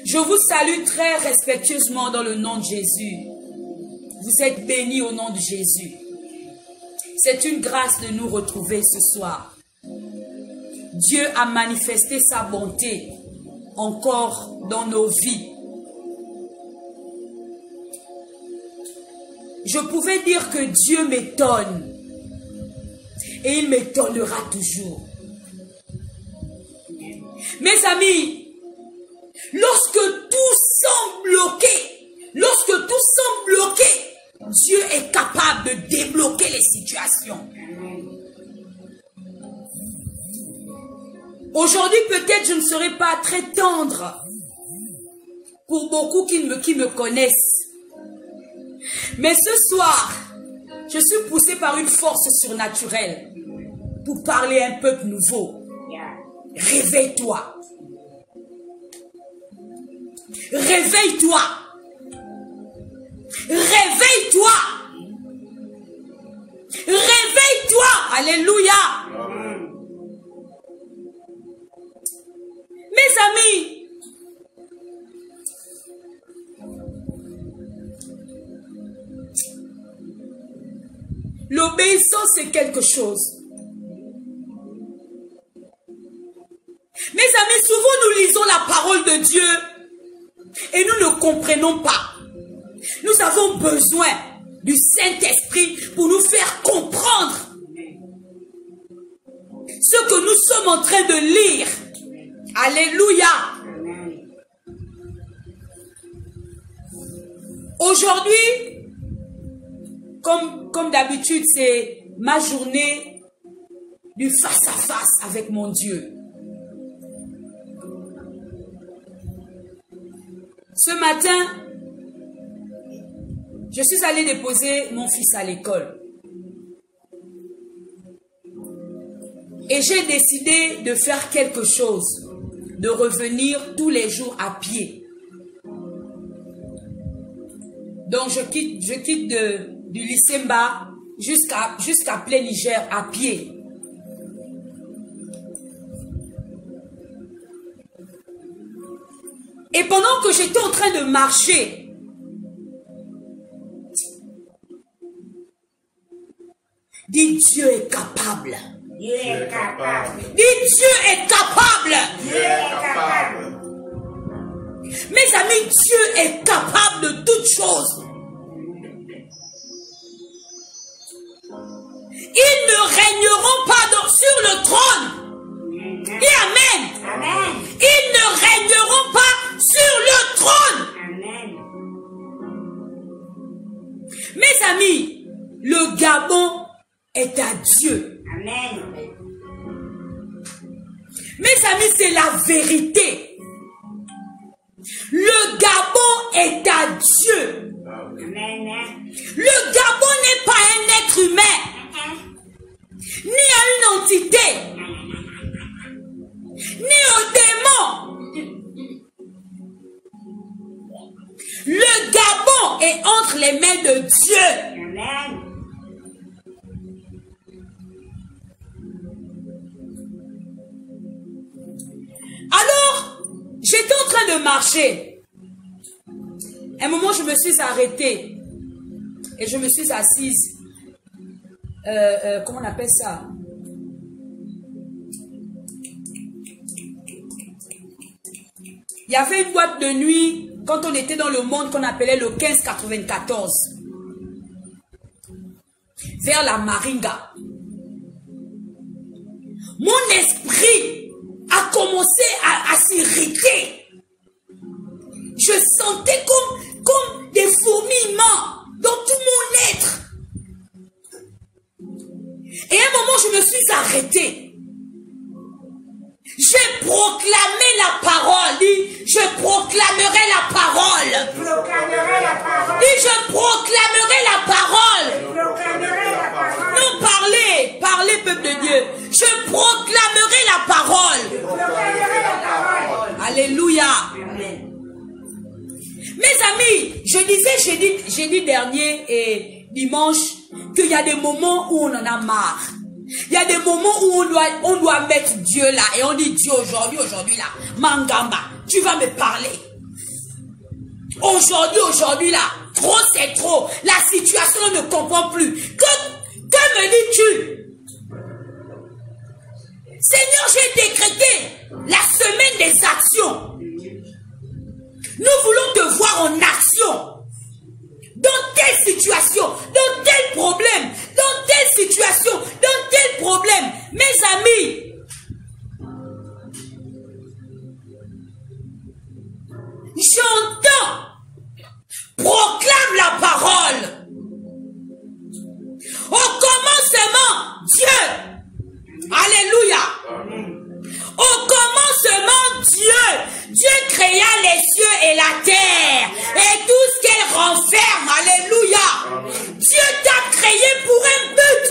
Je vous salue très respectueusement dans le nom de Jésus. Vous êtes bénis au nom de Jésus. C'est une grâce de nous retrouver ce soir. Dieu a manifesté sa bonté encore dans nos vies. Je pouvais dire que Dieu m'étonne et il m'étonnera toujours. Mes amis, lorsque tout semble bloqué, Dieu est capable de débloquer les situations. Aujourd'hui, peut-être je ne serai pas très tendre pour beaucoup qui me connaissent. Mais ce soir, je suis poussée par une force surnaturelle pour parler à un peuple nouveau. Réveille-toi. Réveille-toi. Réveille-toi. Réveille-toi. Alléluia. Mes amis, l'obéissance c'est quelque chose. Mes amis, souvent nous lisons la parole de Dieu et nous ne comprenons pas. Nous avons besoin du Saint-Esprit pour nous faire comprendre ce que nous sommes en train de lire. Alléluia. Aujourd'hui, comme d'habitude, c'est ma journée du face-à-face avec mon Dieu. Ce matin, je suis allée déposer mon fils à l'école. Et j'ai décidé de faire quelque chose, de revenir tous les jours à pied. Donc je quitte du lycée Mba jusqu'à Plein Niger à pied. Et pendant que j'étais en train de marcher, dis Dieu est capable. Dieu est capable. Dis Dieu est capable. Dieu est capable. Mes amis, Dieu est capable de toutes choses. Ils ne régneront pas sur le trône. Dis Amen. Amen. Ils ne régneront pas sur le trône. Amen. Mes amis, le Gabon est à Dieu. Amen. Mes amis, c'est la vérité. Le Gabon est à Dieu. Amen. Le Gabon n'est pas un être humain, ni à une entité, ni au démon. Le Gabon est entre les mains de Dieu. Amen. Alors, j'étais en train de marcher. À un moment, je me suis arrêtée et je me suis assise. Comment on appelle ça? Il y avait une boîte de nuit quand on était dans le monde qu'on appelait le 1594. Vers la Maringa. Mon esprit a commencé à s'irriter. Je sentais comme des fourmillements dans tout mon être. Et à un moment, je me suis arrêtée. J'ai proclamé la parole. Dis, je proclamerai la parole. Je proclamerai la parole. Dis, je proclamerai la parole. Je proclamerai la parole. Non, parlez, peuple de Dieu. Je proclamerai la parole. Je proclamerai la parole. Alléluia. Amen. Mes amis, je disais jeudi dernier et dimanche qu'il y a des moments où on en a marre. Il y a des moments où on doit mettre Dieu là et on dit Dieu aujourd'hui là, Mangamba, tu vas me parler. Aujourd'hui là, trop c'est trop. La situation ne comprend plus. Que me dis-tu? Seigneur, j'ai décrété la semaine des actions. Nous voulons te voir en action. Dans telle situation, dans tel problème, dans telle situation, dans tel problème. Mes amis, j'entends, proclame la parole. Au commencement, Dieu. Alléluia. Au commencement, Dieu créa les cieux et la terre et tout ce qu'elle renferme. Alléluia. Dieu t'a créé pour un but.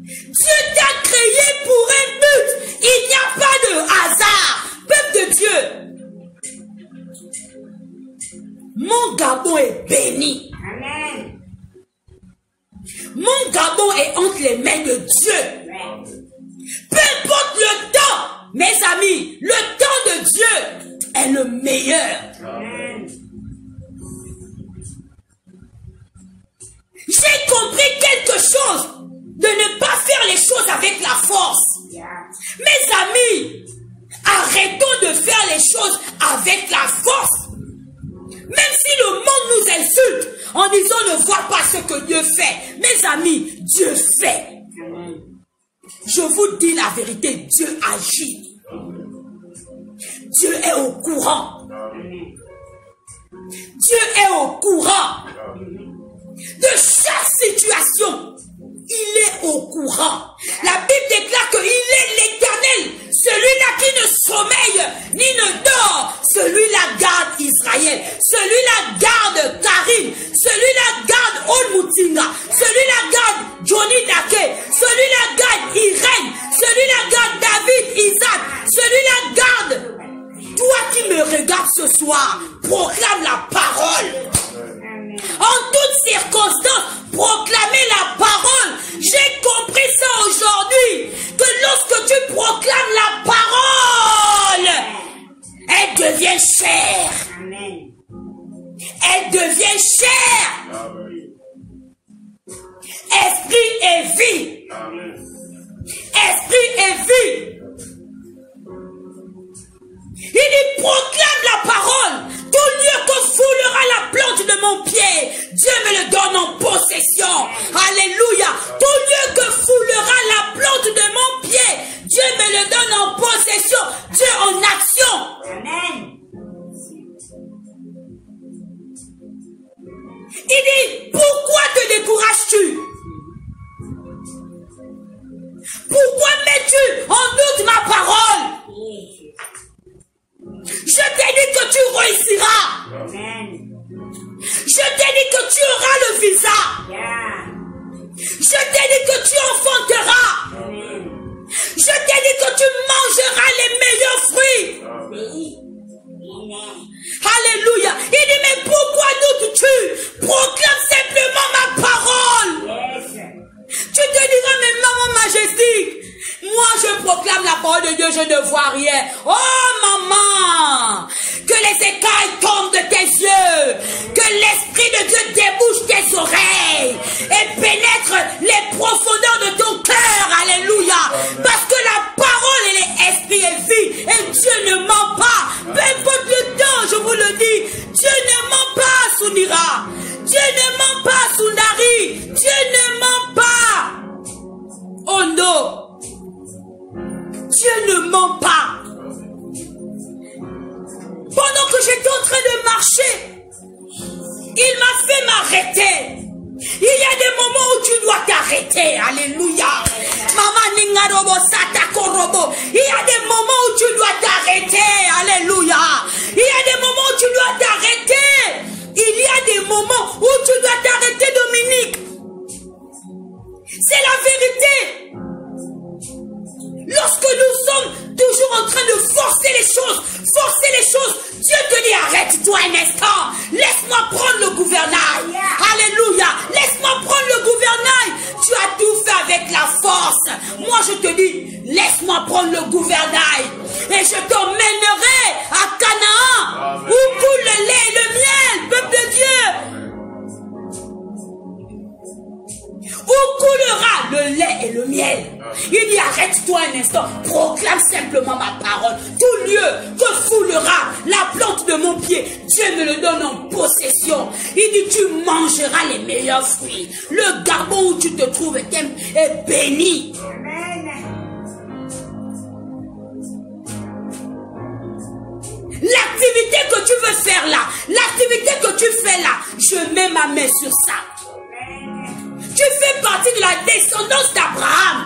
Dieu t'a créé pour un but. Il n'y a pas de hasard. Peuple de Dieu. Mon Gabon est béni. Amen. Mon Gabon est entre les mains de Dieu. Peu importe le temps, mes amis, le temps de Dieu est le meilleur. Amen. J'ai compris quelque chose de ne pas faire les choses avec la force. Mes amis, arrêtons de faire les choses avec la force. Même si le monde nous insulte en disant ne vois pas ce que Dieu fait. Mes amis, Dieu fait. Je vous dis la vérité, Dieu agit. Dieu est au courant. Dieu est au courant de chaque situation. Il est au courant. La Bible déclare qu'il est l'Éternel, celui-là qui ne sommeille ni ne dort. Celui-là garde Israël. Celui-là garde Karine. Celui-là garde Olmutinga. Celui-là garde Johnny Dake. Celui-là garde Irène. Celui-là garde David, Isaac. Celui-là garde. Toi qui me regardes ce soir, proclame la parole. En toutes circonstances, proclamer la parole. J'ai compris ça aujourd'hui. Que lorsque tu proclames la parole, elle devient chère. Amen. Elle devient chère. Esprit et vie. Esprit et vie. Il dit proclame la parole. Tout lieu que foulera la plante de mon pied, Dieu me le donne en possession. Alléluia. Tout lieu que foulera la plante de mon pied, Dieu me le donne en possession. Dieu en action. Amen. Il dit, pourquoi te décourages-tu? Pourquoi mets-tu en doute ma parole? Je t'ai dit que tu réussiras. Amen. Je t'ai dit que tu auras le visa. Je t'ai dit que tu enfanteras. Amen. Je t'ai dit que tu mangeras les meilleurs fruits. Amen. Alléluia. Il dit, mais pourquoi doutes-tu? Proclame simplement ma parole. Yes. Tu te diras, mais maman majestique, moi je proclame la parole de Dieu, je ne vois rien. Oh maman, que les écailles tombent de tes yeux, que l'Esprit de Dieu débouche tes oreilles et pénètre les profondeurs de ton cœur. Alléluia. Parce que la parole elle est esprit et vie et Dieu ne ment pas. Peu importe le temps, je vous le dis, Dieu ne ment pas, Sounira. Dieu ne ment pas, Soundari. Dieu ne ment pas. Oh non. Dieu ne ment pas. Pendant que j'étais en train de marcher, il m'a fait m'arrêter. Il y a des moments où tu dois t'arrêter. Alléluia. Maman Ningarobo Satakorobo. Il y a des moments où tu dois t'arrêter. Alléluia. Il y a des moments où tu dois t'arrêter. Il y a des moments où tu dois t'arrêter, Dominique. C'est la vérité. Lorsque nous sommes toujours en train de forcer les choses, Dieu te dit arrête-toi un instant, laisse-moi prendre le gouvernail. Alléluia, laisse-moi prendre le gouvernail. Tu as tout fait avec la force. Moi je te dis, laisse-moi prendre le gouvernail et je t'emmènerai le miel. Il dit arrête-toi un instant, proclame simplement ma parole. Tout lieu que foulera la plante de mon pied, Dieu me le donne en possession. Il dit tu mangeras les meilleurs fruits. Le garbon où tu te trouves est béni. L'activité que tu veux faire là, l'activité que tu fais là, je mets ma main sur ça. Tu fais partie de la descendance d'Abraham.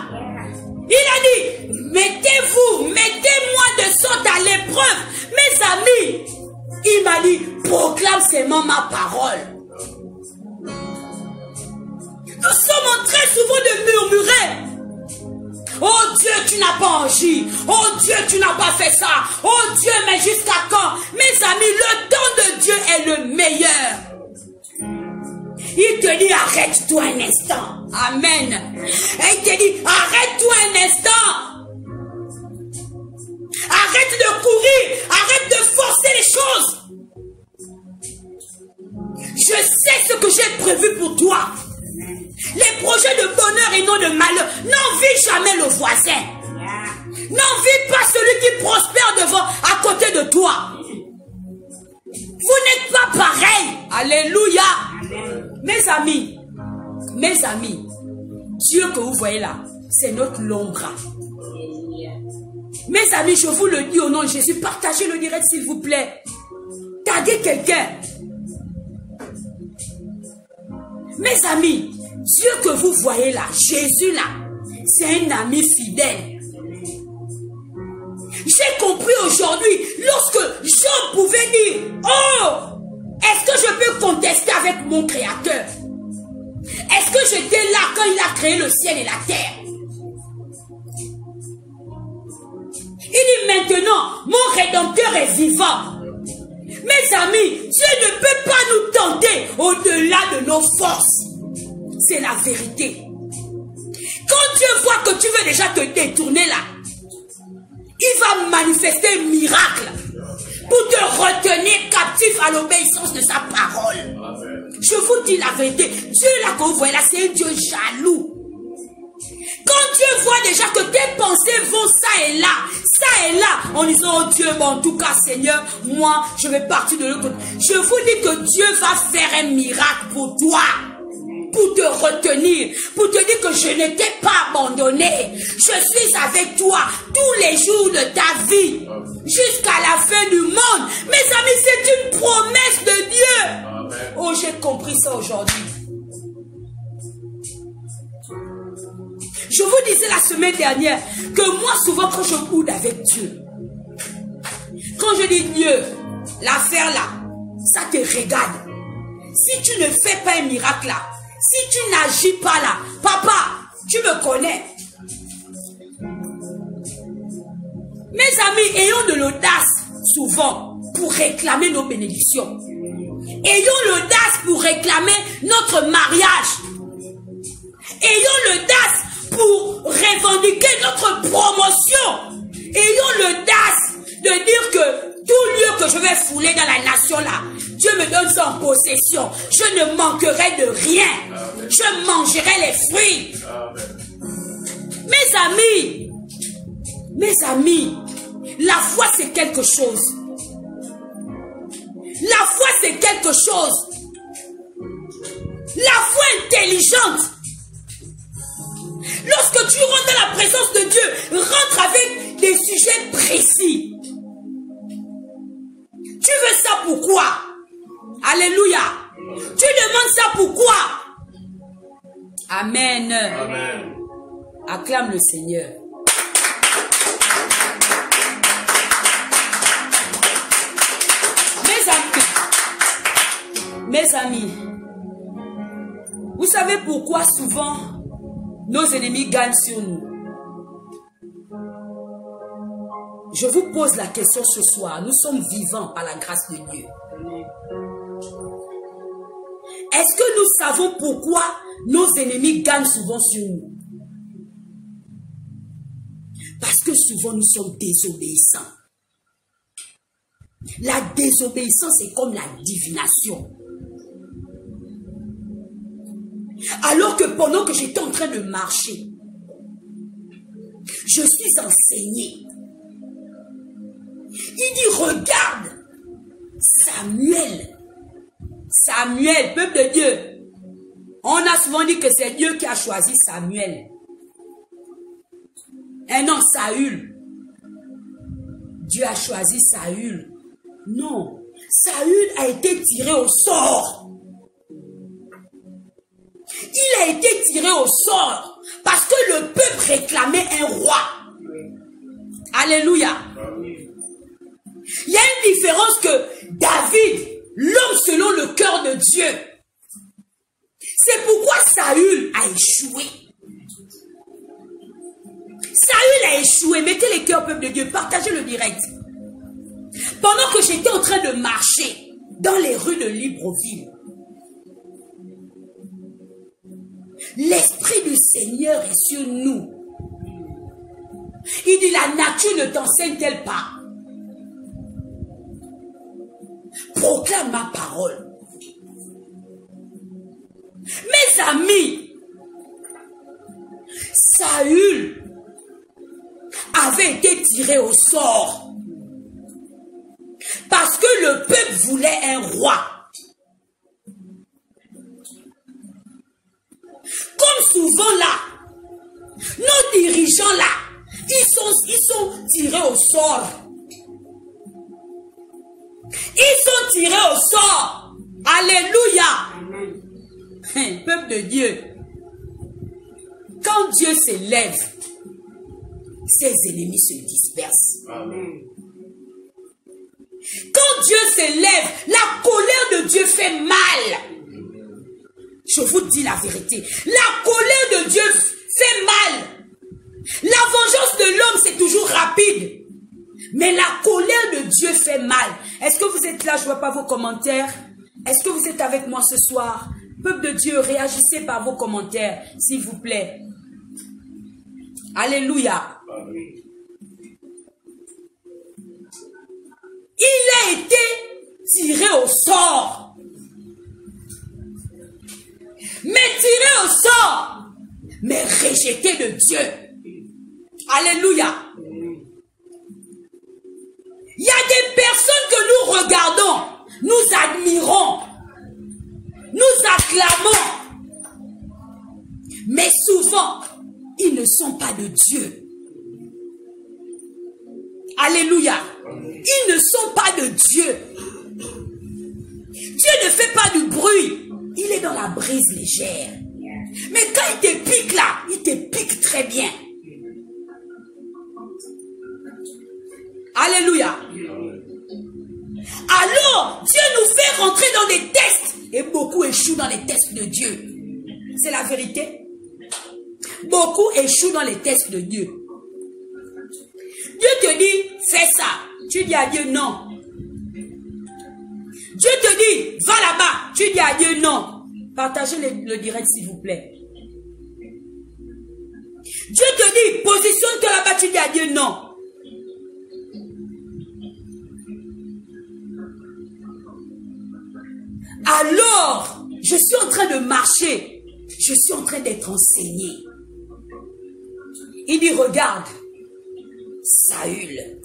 Il a dit, mettez-vous, mettez-moi de sorte à l'épreuve. Mes amis, il m'a dit, proclame seulement ma parole. Nous sommes en train souvent de murmurer. Oh Dieu, tu n'as pas agi. Oh Dieu, tu n'as pas fait ça. Oh Dieu, mais jusqu'à quand? Mes amis, le temps de Dieu est le meilleur. Il te dit, arrête-toi un instant. Amen. Et il te dit, arrête-toi un instant. Arrête de courir. Arrête de forcer les choses. Je sais ce que j'ai prévu pour toi. Les projets de bonheur et non de malheur. N'envie jamais le voisin. N'envie pas celui qui prospère devant, à côté de toi. Vous n'êtes pas pareil. Alléluia. Mes amis, Dieu que vous voyez là, c'est notre long bras. Mes amis, je vous le dis au nom de Jésus, partagez le direct s'il vous plaît. Taguez quelqu'un. Mes amis, Dieu que vous voyez là, Jésus là, c'est un ami fidèle. J'ai compris aujourd'hui, lorsque Job pouvait dire, oh, est-ce que je peux contester avec mon Créateur? Est-ce que j'étais là quand il a créé le ciel et la terre? Il dit maintenant, mon Rédempteur est vivant. Mes amis, Dieu ne peut pas nous tenter au-delà de nos forces. C'est la vérité. Quand Dieu voit que tu veux déjà te détourner là, il va manifester un miracle pour te retenir captif à l'obéissance de sa parole. Je vous dis la vérité. Dieu là que vous voyez là, c'est un Dieu jaloux. Quand Dieu voit déjà que tes pensées vont ça et là, en disant, oh Dieu, bon, en tout cas, Seigneur, moi, je vais partir de l'autre côté. Je vous dis que Dieu va faire un miracle pour toi, pour te retenir, pour te dire que je ne t'ai pas abandonné. Je suis avec toi tous les jours de ta vie, jusqu'à la fin du monde. Mes amis, c'est une promesse de Dieu. Oh, j'ai compris ça aujourd'hui. Je vous disais la semaine dernière que moi, souvent, quand je boude avec Dieu, quand je dis Dieu, l'affaire là, ça te regarde. Si tu ne fais pas un miracle là, si tu n'agis pas là, papa, tu me connais. Mes amis, ayons de l'audace souvent pour réclamer nos bénédictions. Ayons l'audace pour réclamer notre mariage. Ayons l'audace pour revendiquer notre promotion. Ayons l'audace de dire que tout lieu que je vais fouler dans la nation là, Dieu me donne ça en possession. Je ne manquerai de rien. Je mangerai les fruits. Mes amis, la foi c'est quelque chose. La foi c'est quelque chose. La foi intelligente. Lorsque tu rentres dans la présence de Dieu, rentre avec des sujets précis. Tu veux ça pourquoi? Alléluia. Tu demandes ça pourquoi? Amen. Amen. Acclame le Seigneur. Mes amis, vous savez pourquoi souvent nos ennemis gagnent sur nous? Je vous pose la question ce soir. Nous sommes vivants par la grâce de Dieu. Est-ce que nous savons pourquoi nos ennemis gagnent souvent sur nous? Parce que souvent nous sommes désobéissants. La désobéissance est comme la divination. Alors que pendant que j'étais en train de marcher, Je suis enseigné. Il dit, regarde, Samuel, peuple de Dieu. On a souvent dit que c'est Dieu qui a choisi Samuel. Et non, Saül. Dieu a choisi Saül. Non, Saül a été tiré au sort. Il a été tiré au sort parce que le peuple réclamait un roi. Alléluia. Il y a une différence que David, l'homme selon le cœur de Dieu. C'est pourquoi Saül a échoué. Saül a échoué. Mettez les cœurs, peuple de Dieu. Partagez le direct. Pendant que j'étais en train de marcher dans les rues de Libreville, l'Esprit du Seigneur est sur nous. Il dit, la nature ne t'enseigne-t-elle pas? Proclame ma parole. Mes amis, Saül avait été tiré au sort parce que le peuple voulait un roi. Comme souvent là, nos dirigeants là, ils sont tirés au sort. Ils sont tirés au sort. Alléluia. Peuple de Dieu, quand Dieu s'élève, ses ennemis se dispersent. Amen. Quand Dieu s'élève, la colère de Dieu fait mal. Je vous dis la vérité. La colère de Dieu fait mal. La vengeance de l'homme, c'est toujours rapide. Mais la colère de Dieu fait mal. Est-ce que vous êtes là? Je ne vois pas vos commentaires. Est-ce que vous êtes avec moi ce soir? Peuple de Dieu, réagissez par vos commentaires, s'il vous plaît. Alléluia. Il a été tiré au sort. Mais tiré au sort, mais rejeté de Dieu. Alléluia. Il y a des personnes que nous regardons, nous admirons, nous acclamons. Mais souvent, ils ne sont pas de Dieu. Alléluia. Ils ne sont pas de Dieu. Dieu ne fait pas du bruit. Il est dans la brise légère. Mais quand il te pique là, il te pique très bien. Alléluia. Alors, Dieu nous fait rentrer dans des tests. Et beaucoup échouent dans les tests de Dieu. C'est la vérité. Beaucoup échouent dans les tests de Dieu. Dieu te dit, fais ça. Tu dis à Dieu non. Dieu te dit, va là-bas. Tu dis à Dieu non. Partagez le direct s'il vous plaît. Dieu te dit, positionne-toi là-bas. Tu dis à Dieu non. Alors, je suis en train de marcher. Je suis en train d'être enseigné. Il dit, regarde, Saül,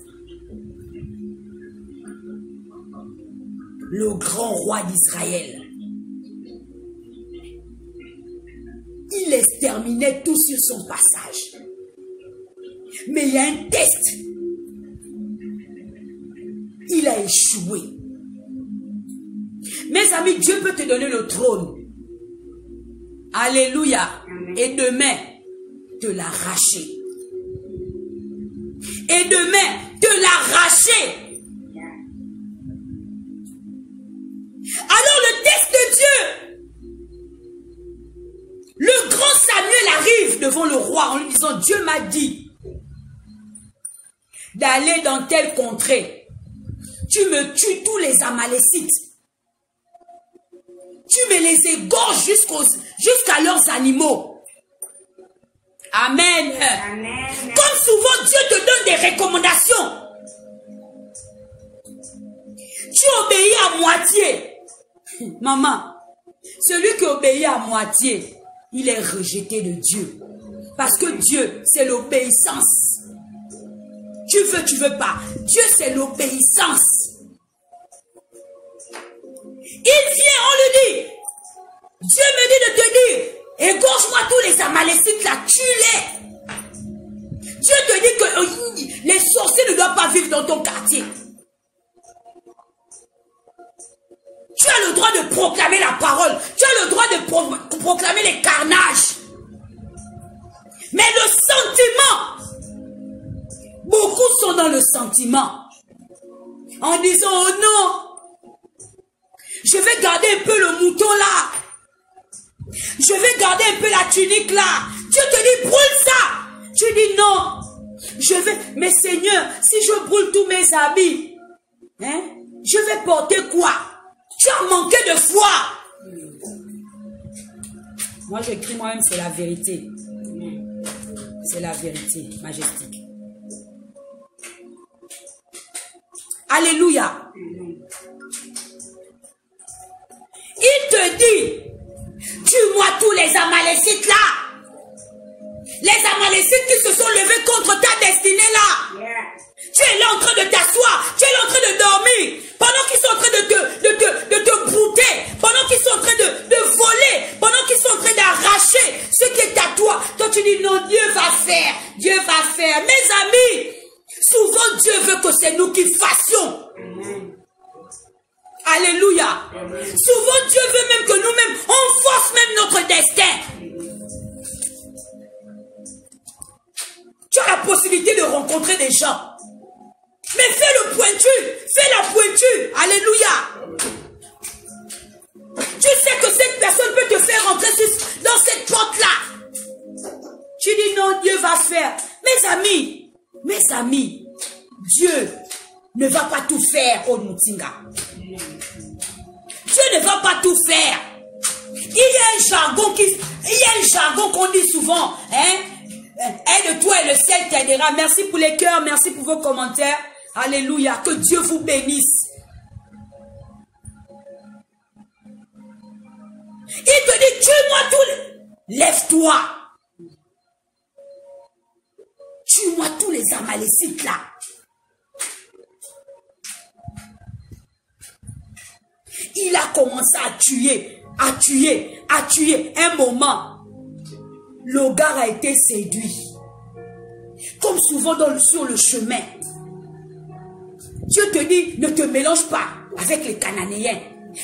le grand roi d'Israël, il exterminait tout sur son passage. Mais il y a un test. Il a échoué. Mes amis, Dieu peut te donner le trône. Alléluia. Et demain, te l'arracher. Et demain, te l'arracher. Alors le test de Dieu. Le grand Samuel arrive devant le roi en lui disant, Dieu m'a dit d'aller dans telle contrée. Tu me tues tous les Amalécites. Tu me les égorges jusqu'à leurs animaux. Amen. Amen. Comme souvent Dieu te donne des recommandations. Tu obéis à moitié. Maman, celui qui obéit à moitié, il est rejeté de Dieu. Parce que Dieu, c'est l'obéissance. tu veux pas. Dieu, c'est l'obéissance. Il vient, on lui dit. Dieu me dit de te dire, égorge-moi tous les Amalécites là, tue-les. Dieu te dit que les sorciers ne doivent pas vivre dans ton quartier. Tu as le droit de proclamer la parole. Tu as le droit de proclamer les carnages. Mais le sentiment, beaucoup sont dans le sentiment. En disant, oh non, je vais garder un peu le mouton là. Je vais garder un peu la tunique là. Dieu te dit, brûle ça. Tu dis non. Je vais, mais Seigneur, si je brûle tous mes habits, hein, je vais porter quoi? Tu as manqué de foi. Moi, j'écris moi-même, c'est la vérité. C'est la vérité, majestique. Alléluia. Il te dit, tue-moi tous les Amalécites là. Les Amalécites qui se sont levés contre ta destinée là. Yeah. Tu es là en train de t'asseoir. Tu es là en train de dormir. Pendant qu'ils sont en train de te brouter. Pendant qu'ils sont en train de voler. Pendant qu'ils sont en train d'arracher ce qui est à toi. Toi tu dis non, Dieu va faire. Dieu va faire. Mes amis, souvent Dieu veut que c'est nous qui fassions. Alléluia. Souvent Dieu veut même que nous-mêmes, on force même notre destin. Tu as la possibilité de rencontrer des gens. Mais fais le pointu. Fais la pointue. Alléluia. Tu sais que cette personne peut te faire rentrer dans cette porte-là. Tu dis non, Dieu va faire. Mes amis, Dieu ne va pas tout faire au Mutinga. Dieu ne va pas tout faire. Il y a un jargon qu'on dit souvent, hein? Aide-toi et le ciel t'aidera. Merci pour les cœurs, merci pour vos commentaires. Alléluia, que Dieu vous bénisse. Il te dit, tue-moi tous les... Lève-toi. Tue-moi tous les Amalécites là. Il a commencé à tuer. Un moment, le gars a été séduit. Comme souvent sur le chemin. Dieu te dit, ne te mélange pas avec les Cananéens.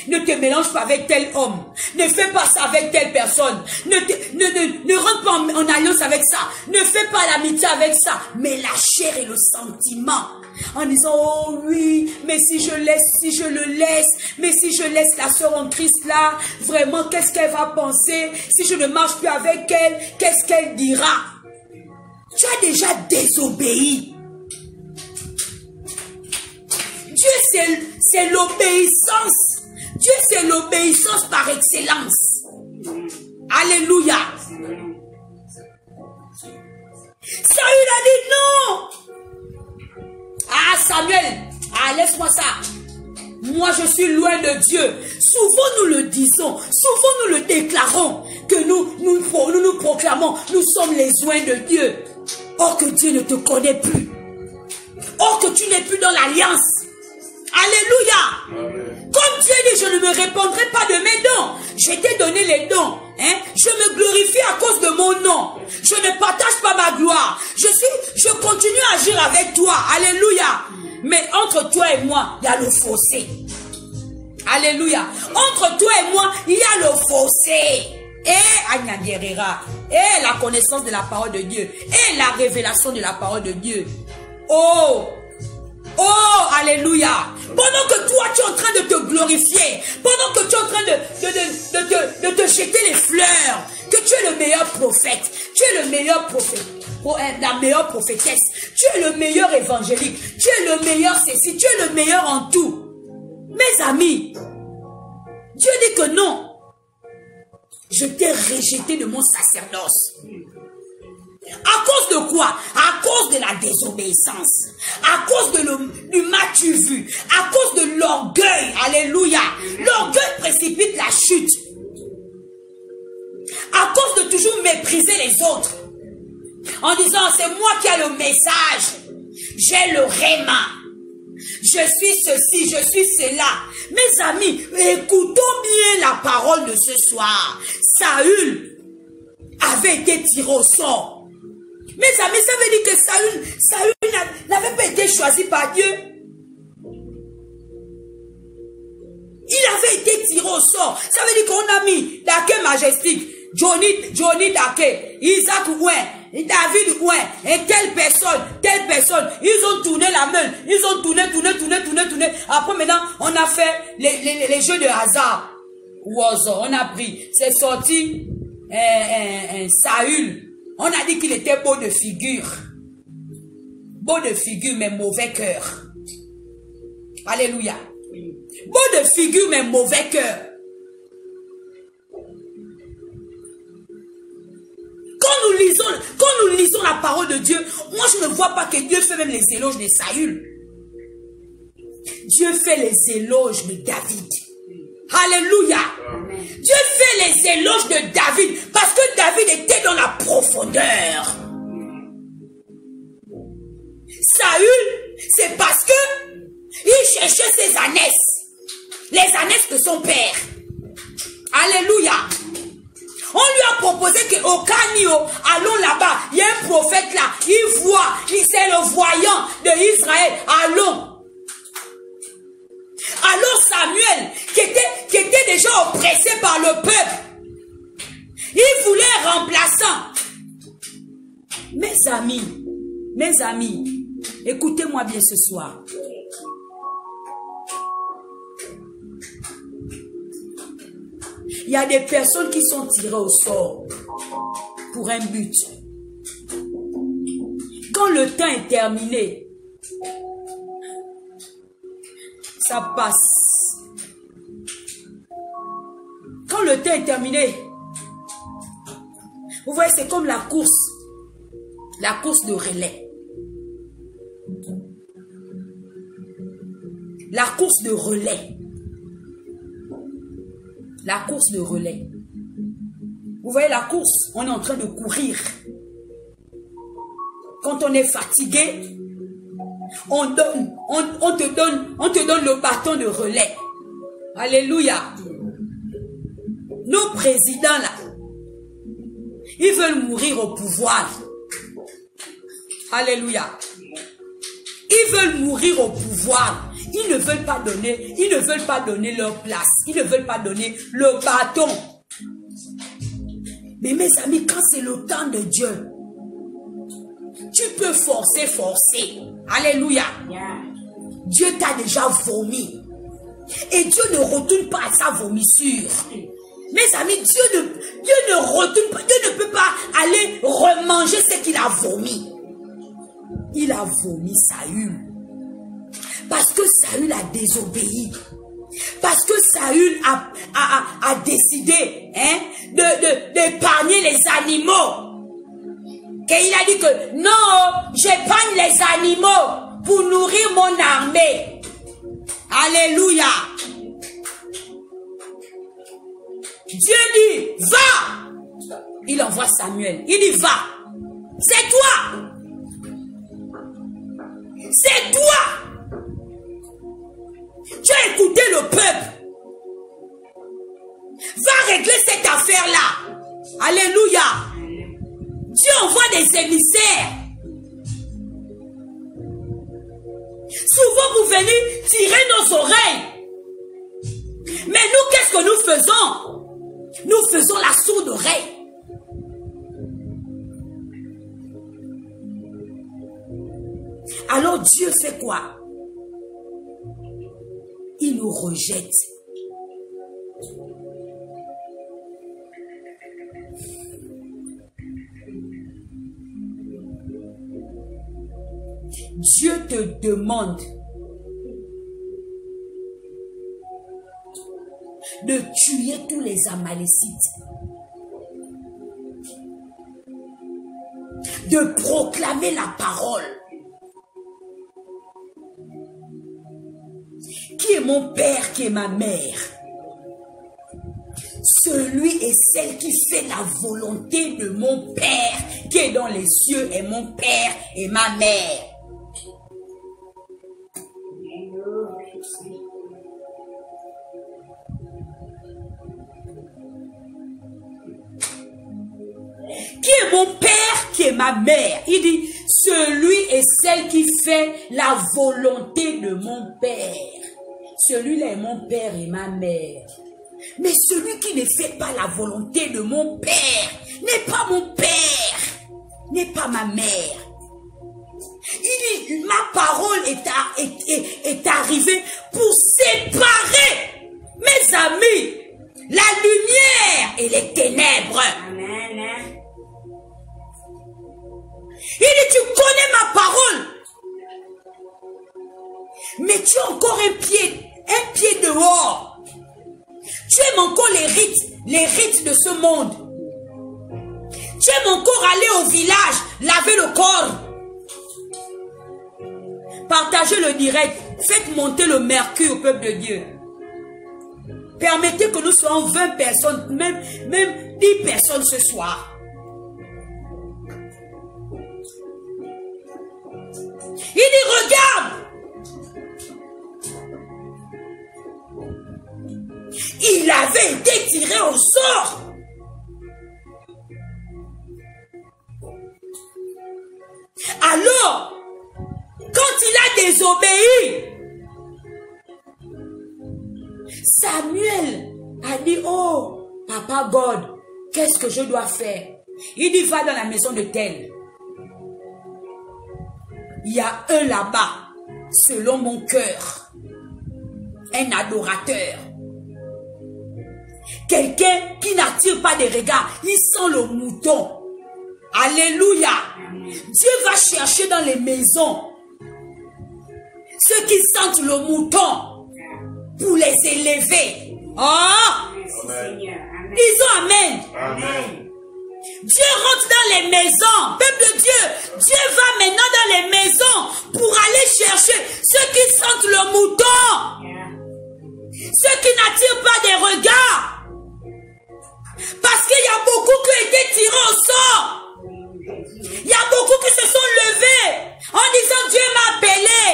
Ne te mélange pas avec tel homme. Ne fais pas ça avec telle personne. Ne rentre pas en alliance avec ça. Ne fais pas l'amitié avec ça. Mais la chair et le sentiment. En disant, oh oui, mais si je le laisse la sœur en Christ là, vraiment, qu'est-ce qu'elle va penser? Si je ne marche plus avec elle, qu'est-ce qu'elle dira? Tu as déjà désobéi. Dieu, c'est l'obéissance. Dieu, c'est l'obéissance par excellence. Alléluia. Saül a dit non. Ah, Samuel, laisse-moi ça. Moi, je suis loin de Dieu. Souvent, nous le disons. Souvent, nous le déclarons. Que nous proclamons. Nous sommes les oints de Dieu. Or que Dieu ne te connaît plus. Or que tu n'es plus dans l'alliance. Alléluia. Amen. Comme Dieu dit, je ne me répandrai pas de mes dons. Je t'ai donné les dons. Hein? Je me glorifie à cause de mon nom. Je ne partage pas ma gloire. Je continue à agir avec toi. Alléluia. Mais entre toi et moi, il y a le fossé. Alléluia. Entre toi et moi, il y a le fossé. Et Agna guérira. Et la connaissance de la parole de Dieu. Et la révélation de la parole de Dieu. Oh! Oh, alléluia. Pendant que toi, tu es en train de te glorifier, pendant que tu es en train de te jeter les fleurs, que tu es le meilleur prophète, tu es le meilleur prophète, la meilleure prophétesse, tu es le meilleur évangélique, tu es le meilleur ceci, tu es le meilleur en tout. Mes amis, Dieu dit que non. Je t'ai rejeté de mon sacerdoce. À cause de quoi? À cause de la désobéissance. À cause du m'as-tu vu. À cause de l'orgueil. Alléluia. L'orgueil précipite la chute. À cause de toujours mépriser les autres. En disant, c'est moi qui ai le message. J'ai le réma. Je suis ceci, je suis cela. Mes amis, écoutons bien la parole de ce soir. Saül avait été tiré au sort. Mes amis, ça veut dire que Saül n'avait pas été choisi par Dieu. Il avait été tiré au sort. Ça veut dire qu'on a mis Daké Majestic, Johnny Daké, Isaac Ouin, David Ouin, et telle personne. Ils ont tourné la main. Ils ont tourné. Après maintenant, on a fait les jeux de hasard. On a pris. C'est sorti Saül. On a dit qu'il était beau de figure. Beau de figure, mais mauvais cœur. Alléluia. Beau de figure, mais mauvais cœur. Quand nous lisons la parole de Dieu, moi je ne vois pas que Dieu fait même les éloges de Saül. Dieu fait les éloges de David. Alléluia. Dieu fait les éloges de David parce que David était dans la profondeur. Saül, c'est parce que il cherchait ses ânesses. Les ânesses de son père. Alléluia. On lui a proposé qu'au Canio, allons là-bas. Il y a un prophète là. Il voit. C'est le voyant de Israël. Allons. Alors Samuel, qui était déjà oppressé par le peuple, il voulait un remplaçant. Mes amis, écoutez-moi bien ce soir. Il y a des personnes qui sont tirées au sort pour un but. Quand le temps est terminé, ça passe. Quand le temps est terminé, vous voyez, c'est comme la course de relais. La course de relais. La course de relais. Vous voyez la course, on est en train de courir. Quand on est fatigué, on te donne le bâton de relais. Alléluia. Nos présidents là, ils veulent mourir au pouvoir. Alléluia. Ils veulent mourir au pouvoir. Ils ne veulent pas donner leur place. Ils ne veulent pas donner le bâton. Mais mes amis, quand c'est le temps de Dieu, tu peux forcer. Alléluia. Dieu t'a déjà vomi. Et Dieu ne retourne pas à sa vomissure. Mes amis, Dieu ne retourne pas. Dieu ne peut pas aller remanger ce qu'il a vomi. Il a vomi Saül. Parce que Saül a désobéi. Parce que Saül a décidé d'épargner les animaux. Et il a dit que non, j'épargne les animaux pour nourrir mon armée. Alléluia. Dieu dit, va. Il envoie Samuel. Il dit, va. C'est toi. C'est toi. Tu as écouté le peuple. Va régler cette affaire-là. Alléluia. Dieu envoie des émissaires. Souvent vous venez tirer nos oreilles. Mais nous, qu'est-ce que nous faisons? Nous faisons la sourde oreille. Alors Dieu fait quoi? Il nous rejette. Dieu te demande de tuer tous les Amalécites, de proclamer la parole. Qui est mon père, qui est ma mère? Celui et celle qui fait la volonté de mon Père qui est dans les cieux est mon Père et ma mère. ma mère. Il dit, celui et celle qui fait la volonté de mon Père. Celui-là est mon Père et ma mère. Mais celui qui ne fait pas la volonté de mon Père n'est pas mon Père, n'est pas ma mère. Il dit, ma parole est arrivée pour séparer, mes amis, la lumière et les ténèbres. Amen. Il dit, tu connais ma parole, mais tu as encore un pied dehors. Tu aimes encore les rites de ce monde. Tu aimes encore aller au village, laver le corps. Partagez le direct. Faites monter le mercure au peuple de Dieu. Permettez que nous soyons 20 personnes, même 10 personnes ce soir. Il dit, regarde. Il avait été tiré au sort. Alors, quand il a désobéi, Samuel a dit, oh, Papa God, qu'est-ce que je dois faire? Il dit, va dans la maison de tel. Il y a un là-bas, selon mon cœur, un adorateur. Quelqu'un qui n'attire pas des regards, il sent le mouton. Alléluia. Dieu va chercher dans les maisons ceux qui sentent le mouton pour les élever. Oh! Disons Amen. Amen. Dieu rentre dans les maisons. Peuple de Dieu, Dieu va maintenant dans les maisons pour aller chercher ceux qui sentent le mouton. Ceux qui n'attirent pas des regards. Parce qu'il y a beaucoup qui ont été tirés au sort. Il y a beaucoup qui se sont levés en disant Dieu m'a appelé.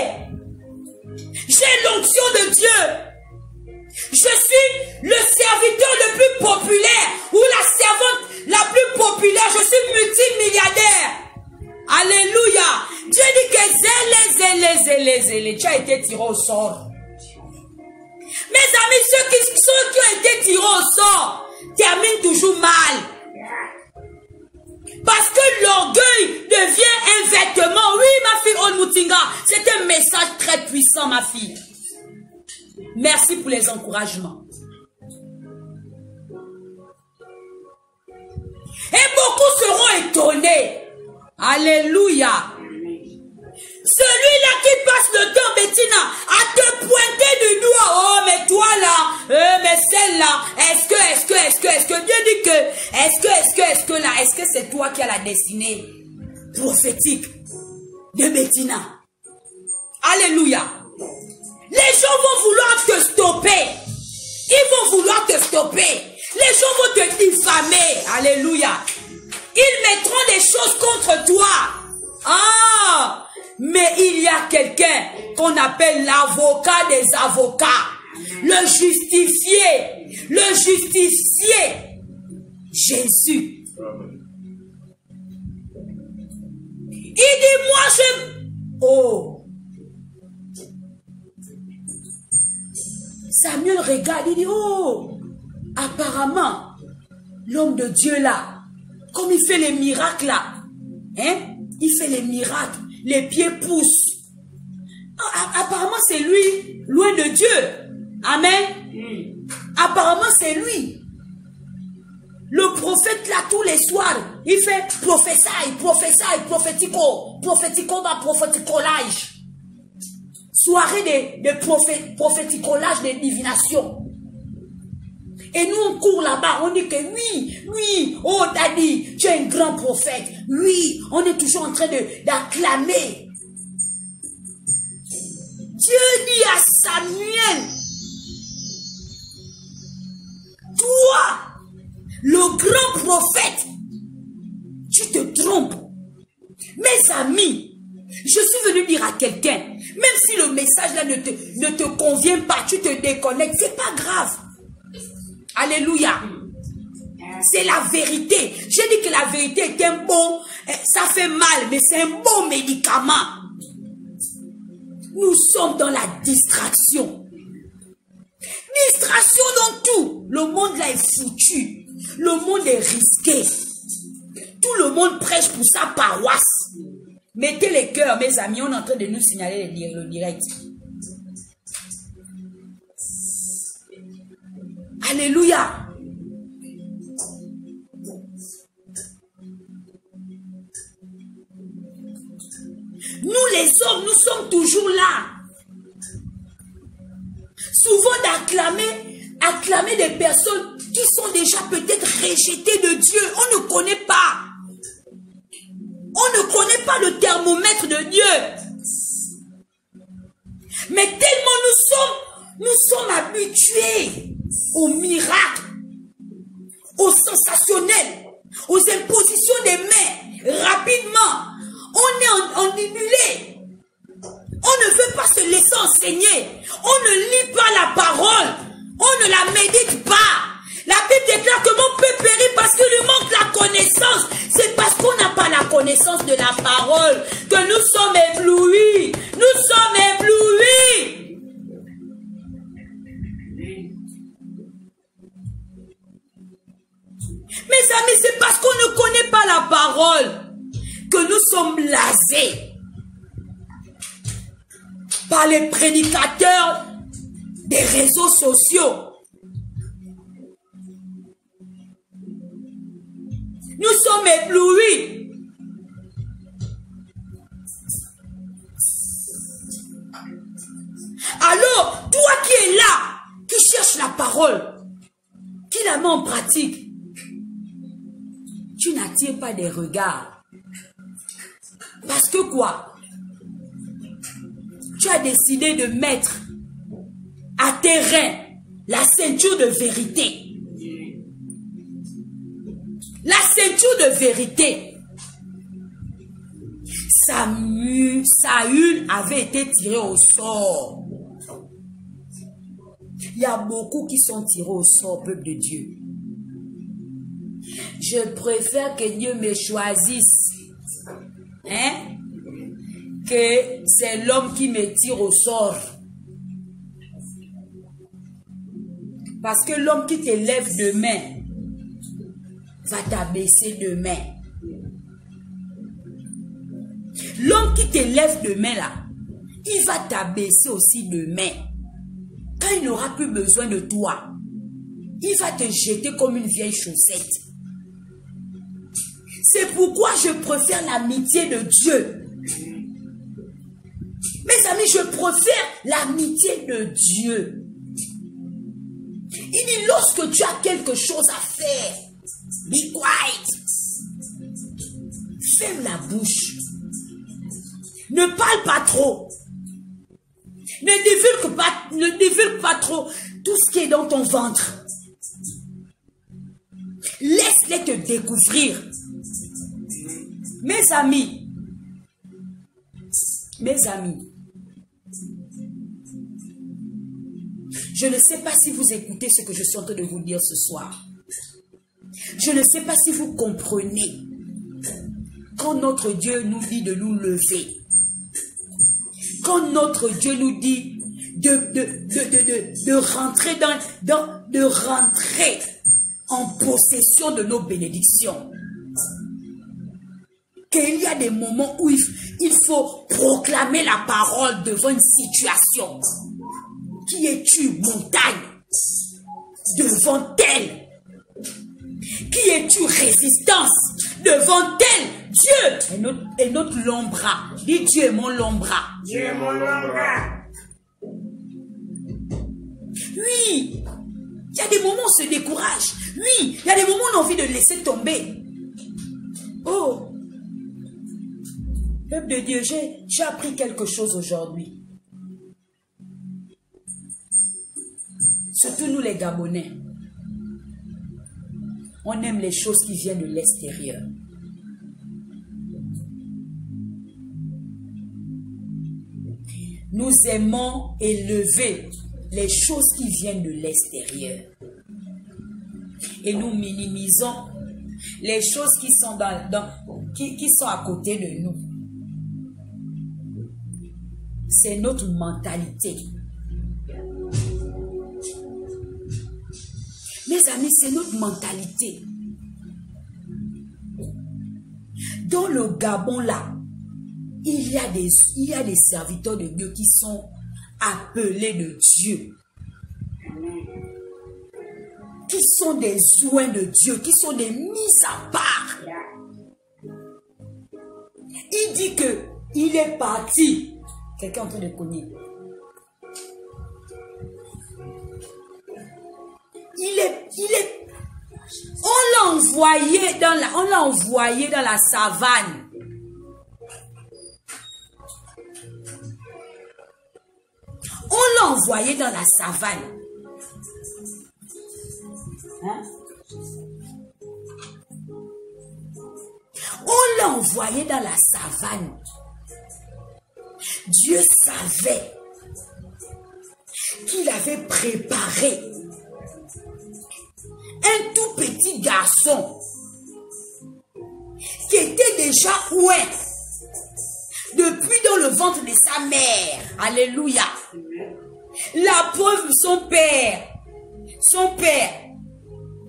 J'ai l'onction de Dieu. Je suis le serviteur le plus populaire ou la servante la plus populaire. Je suis multimilliardaire. Alléluia. Dieu dit que zélé, tu as été tiré au sort. Mes amis, ceux qui ont été tirés au sort terminent toujours mal. Parce que l'orgueil devient un vêtement. Oui, ma fille Onmutinga, c'est un message très puissant, ma fille. Merci pour les encouragements. Et beaucoup seront étonnés. Alléluia. Celui-là qui passe le temps, Bettina, à te pointer du doigt. Oh, mais toi là, mais celle-là, est-ce que Dieu dit que, est-ce que là, est-ce que c'est toi qui as la destinée prophétique de Bettina? Alléluia. Les gens vont vouloir te stopper. Ils vont vouloir te stopper. Les gens vont te diffamer. Alléluia. Ils mettront des choses contre toi. Ah! Mais il y a quelqu'un qu'on appelle l'avocat des avocats. Le justifié. Jésus. Il dit, moi je... Oh. Samuel regarde, il dit, oh, apparemment, l'homme de Dieu là, comme il fait les miracles là, hein, il fait les miracles, les pieds poussent. Apparemment, c'est lui, loin de Dieu. Amen. Apparemment, c'est lui. Le prophète là, tous les soirs, il fait prophéticolage. Soirée de prophéticolage, de divination. Et nous, on court là-bas, on dit que oui, oh daddy, tu es un grand prophète. Oui, on est toujours en train d'acclamer. Dieu dit à Samuel, toi, le grand prophète, tu te trompes. Mes amis, je suis venu dire à quelqu'un, même si le message là ne te convient pas, tu te déconnectes, c'est pas grave. Alléluia. C'est la vérité. J'ai dit que la vérité est un bon ça fait mal, mais c'est un bon médicament. Nous sommes dans la distraction. Distraction dans tout. Le monde là est foutu. Le monde est risqué. Tout le monde prêche pour sa paroisse. Mettez les cœurs, mes amis. On est en train de nous signaler le direct. Alléluia. Nous les hommes, nous sommes toujours là. Souvent d'acclamer des personnes qui sont déjà peut-être rejetées de Dieu. On ne connaît pas. On ne connaît pas le thermomètre de Dieu. Mais tellement nous sommes habitués aux miracles, aux sensationnels, aux impositions des mains, rapidement. On est ennibulé. On ne veut pas se laisser enseigner. On ne lit pas la parole. On ne la médite pas. La Bible déclare que mon peuple périt parce qu'il lui manque la connaissance. C'est parce qu'on n'a pas la connaissance de la parole que nous sommes éblouis. Nous sommes éblouis. Mes amis, c'est parce qu'on ne connaît pas la parole que nous sommes blasés par les prédicateurs des réseaux sociaux. Nous sommes éblouis. Alors, toi qui es là, qui cherches la parole, qui la met en pratique, tu n'attires pas des regards. Parce que quoi? Tu as décidé de mettre à tes reins la ceinture de vérité. La ceinture de vérité. Saül avait été tiré au sort. Il y a beaucoup qui sont tirés au sort, peuple de Dieu. Je préfère que Dieu me choisisse. Hein? Que c'est l'homme qui me tire au sort. Parce que l'homme qui t'élève demain va t'abaisser demain. L'homme qui t'élève demain là, il va t'abaisser aussi demain. Quand il n'aura plus besoin de toi, il va te jeter comme une vieille chaussette. C'est pourquoi je préfère l'amitié de Dieu. Mes amis, je préfère l'amitié de Dieu. Il dit, lorsque tu as quelque chose à faire, be quiet. Ferme la bouche. Ne parle pas trop. Ne divulgue pas trop tout ce qui est dans ton ventre. Laisse-les te découvrir. Mes amis, je ne sais pas si vous écoutez ce que je suis en train de vous dire ce soir. Je ne sais pas si vous comprenez quand notre Dieu nous dit de nous lever. Quand notre Dieu nous dit de rentrer de rentrer en possession de nos bénédictions. Qu'il y a des moments où il faut proclamer la parole devant une situation. Qui es-tu, montagne? Devant elle. Qui es-tu, résistance? Devant elle. Dieu est notre lombra. Dis, Dieu est mon lombra. Dieu est mon lombra. Oui. Il y a des moments où on se décourage. Oui. Il y a des moments où on a envie de laisser tomber. Oh. Peuple de Dieu, j'ai appris quelque chose aujourd'hui. Surtout nous les Gabonais. On aime les choses qui viennent de l'extérieur. Nous aimons élever les choses qui viennent de l'extérieur. Et nous minimisons les choses qui sont qui sont à côté de nous. C'est notre mentalité. Mes amis, c'est notre mentalité. Dans le Gabon, là, il y a des serviteurs de Dieu qui sont appelés de Dieu. Qui sont des oints de Dieu, qui sont des mises à part. Il dit que il est parti. Quelqu'un est en train de cogner. On l'a envoyé dans la savane. On l'a envoyé dans la savane. Hein? On l'a envoyé dans la savane. Dieu savait qu'il avait préparé un tout petit garçon qui était déjà ouin depuis dans le ventre de sa mère. Alléluia. La preuve, son père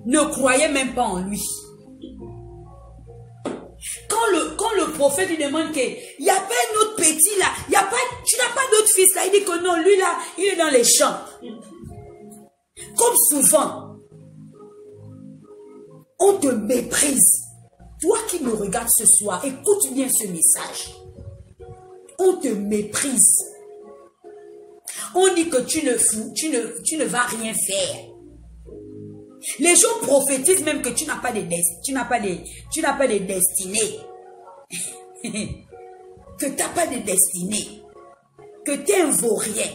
ne croyait même pas en lui. Quand le prophète lui demande qu'il n'y a pas un autre petit là, tu n'as pas d'autre fils là, il dit que non, lui là, il est dans les champs. Comme souvent, on te méprise. Toi qui me regardes ce soir, écoute bien ce message. On te méprise. On dit que tu ne vas rien faire. Les gens prophétisent même que tu n'as pas de destinée. Que tu n'as pas de destinée. Que tu es un vaurien.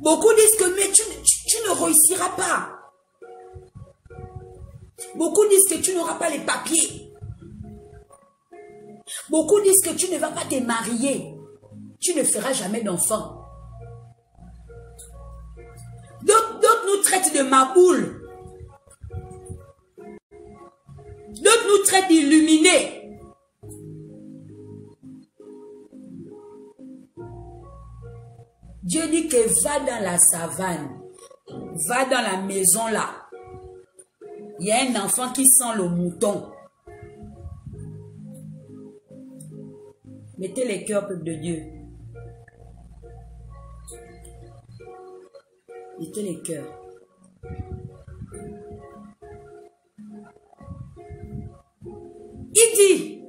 Beaucoup disent que mais tu ne réussiras pas. Beaucoup disent que tu n'auras pas les papiers. Beaucoup disent que tu ne vas pas te marier. Tu ne feras jamais d'enfant. D'autres nous traitent de maboule. D'autres nous traitent d'illuminés. Dieu dit que va dans la savane. Va dans la maison là. Il y a un enfant qui sent le mouton. Mettez les cœurs, peuple de Dieu. Mettez les cœurs. Il dit,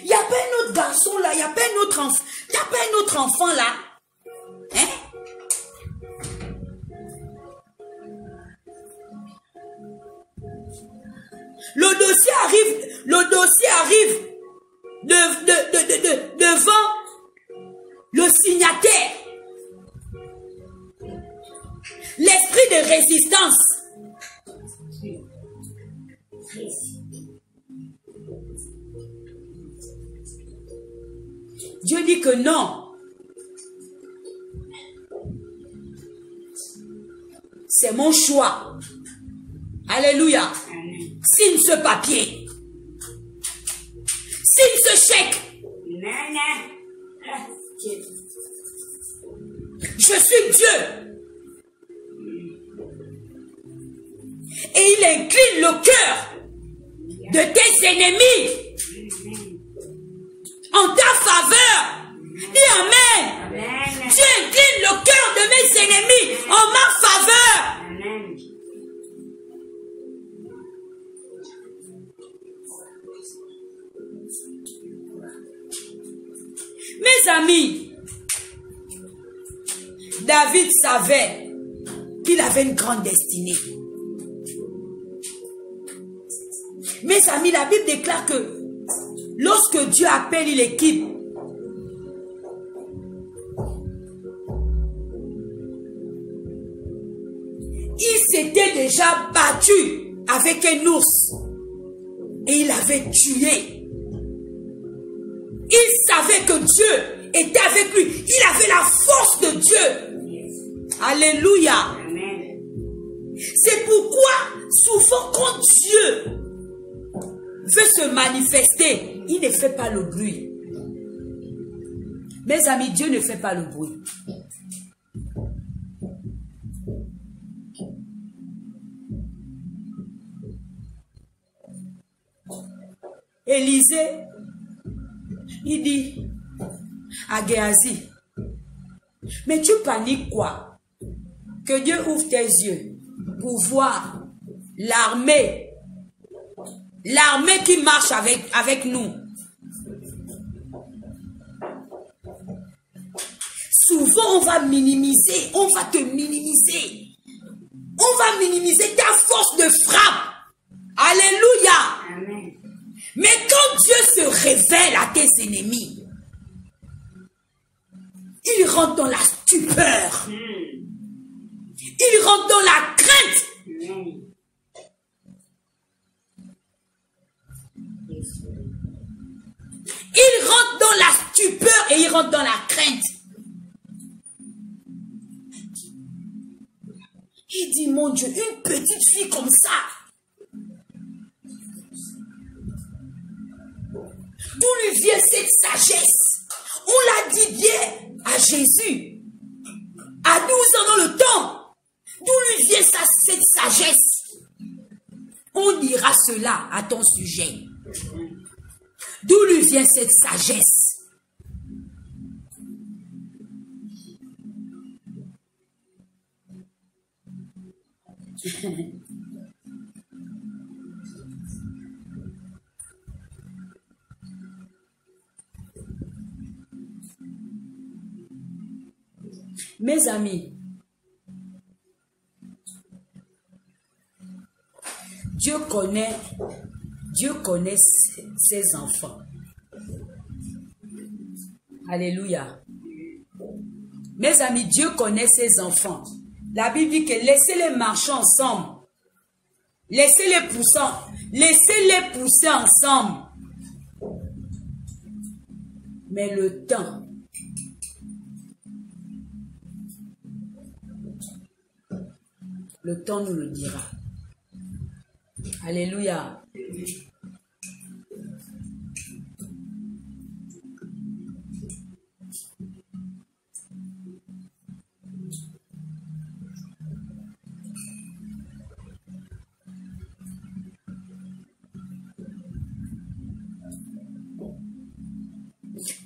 il n'y a pas un autre garçon là, il n'y a pas un autre enfant, il n'y a pas un autre enfant là. Hein? Le dossier arrive devant le signataire. L'esprit de résistance. Dieu dit que non. C'est mon choix. Alléluia. Signe ce papier. Signe ce chèque. Je suis Dieu. Et il incline le cœur de tes ennemis en ta faveur. Dis Amen. Dieu incline le cœur de mes ennemis en ma faveur. Mes amis, David savait qu'il avait une grande destinée. Mes amis, la Bible déclare que lorsque Dieu appelle, il équipe. Il s'était déjà battu avec un ours et il avait tué. Il savait que Dieu était avec lui. Il avait la force de Dieu. Alléluia. C'est pourquoi, souvent, quand Dieu veut se manifester, il ne fait pas le bruit. Mes amis, Dieu ne fait pas le bruit. Élisée, il dit à Géasi, mais tu paniques quoi? Que Dieu ouvre tes yeux pour voir l'armée qui marche avec nous. Souvent, on va minimiser, on va te minimiser. On va minimiser ta force de frappe. Alléluia. Amen. Mais quand Dieu se révèle à tes ennemis, il rentre dans la stupeur. Il rentre dans la crainte. Il rentre dans la stupeur et il rentre dans la crainte. Il dit, mon Dieu, une petite fille comme ça. D'où lui vient cette sagesse? On l'a dit bien à Jésus. À 12 ans dans le temps. D'où lui vient cette sagesse? On dira cela à ton sujet. D'où lui vient cette sagesse? Mes amis, Dieu connaît ses enfants. Alléluia. Mes amis, Dieu connaît ses enfants. La Bible dit que laissez-les marcher ensemble. Laissez-les pousser ensemble. Mais le temps nous le dira. Alléluia.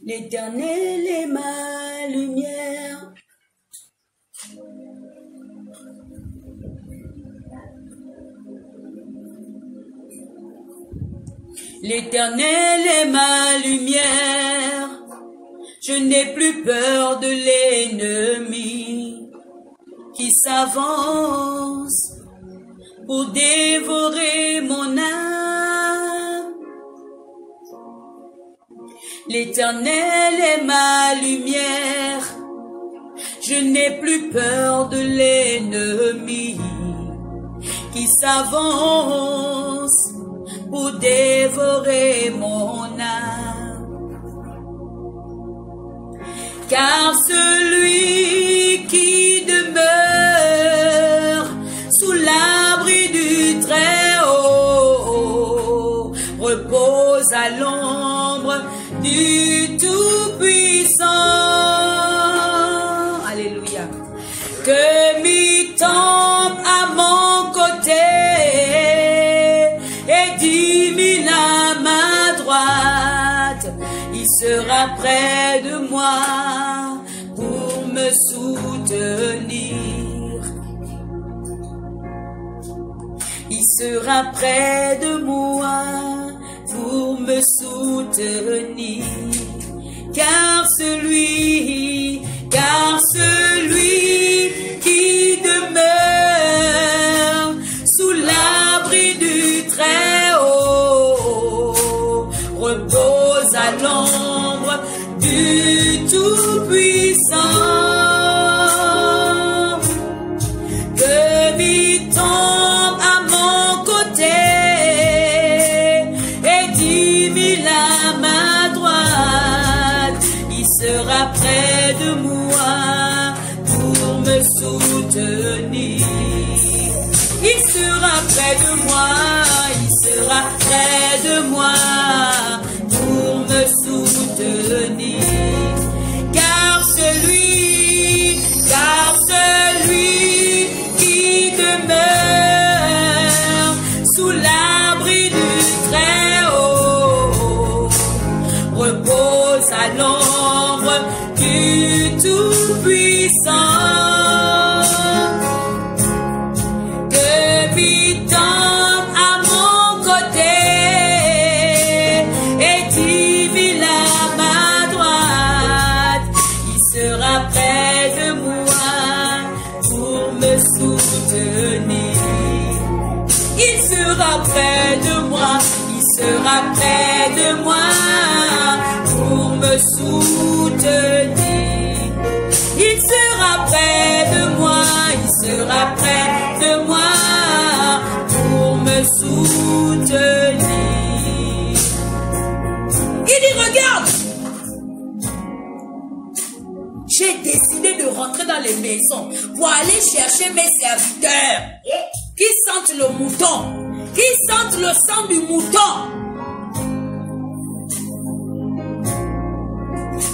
L'Éternel est ma lumière. L'Éternel est ma lumière. Je n'ai plus peur de l'ennemi qui s'avance pour dévorer mon âme. L'Éternel est ma lumière. Je n'ai plus peur de l'ennemi qui s'avance pour dévorer mon âme. Car celui qui demeure sous l'abri du Très-Haut repose à l'ombre du Tout-Puissant. Alléluia. Que mi-tombe à mon côté et 10 000 à ma droite, il sera près de moi pour me soutenir. Il sera près de moi pour me soutenir. Car celui qui demeure sous l'abri du Très-Haut repose à l'ombre du Tout-Puissant. Que mi-tombe à mon côté et 10 000 à ma droite, il sera près de moi sera près de moi pour me soutenir. Car celui qui demeure sous l'abri du Très-Haut repose à l'ombre du Tout-Puissant. Près de moi, il sera près de moi pour me soutenir. Il sera près de moi, il sera près de moi pour me soutenir. Il dit, regarde, j'ai décidé de rentrer dans les maisons pour aller chercher mes serviteurs qui sentent le mouton. Qui sentent le sang du mouton.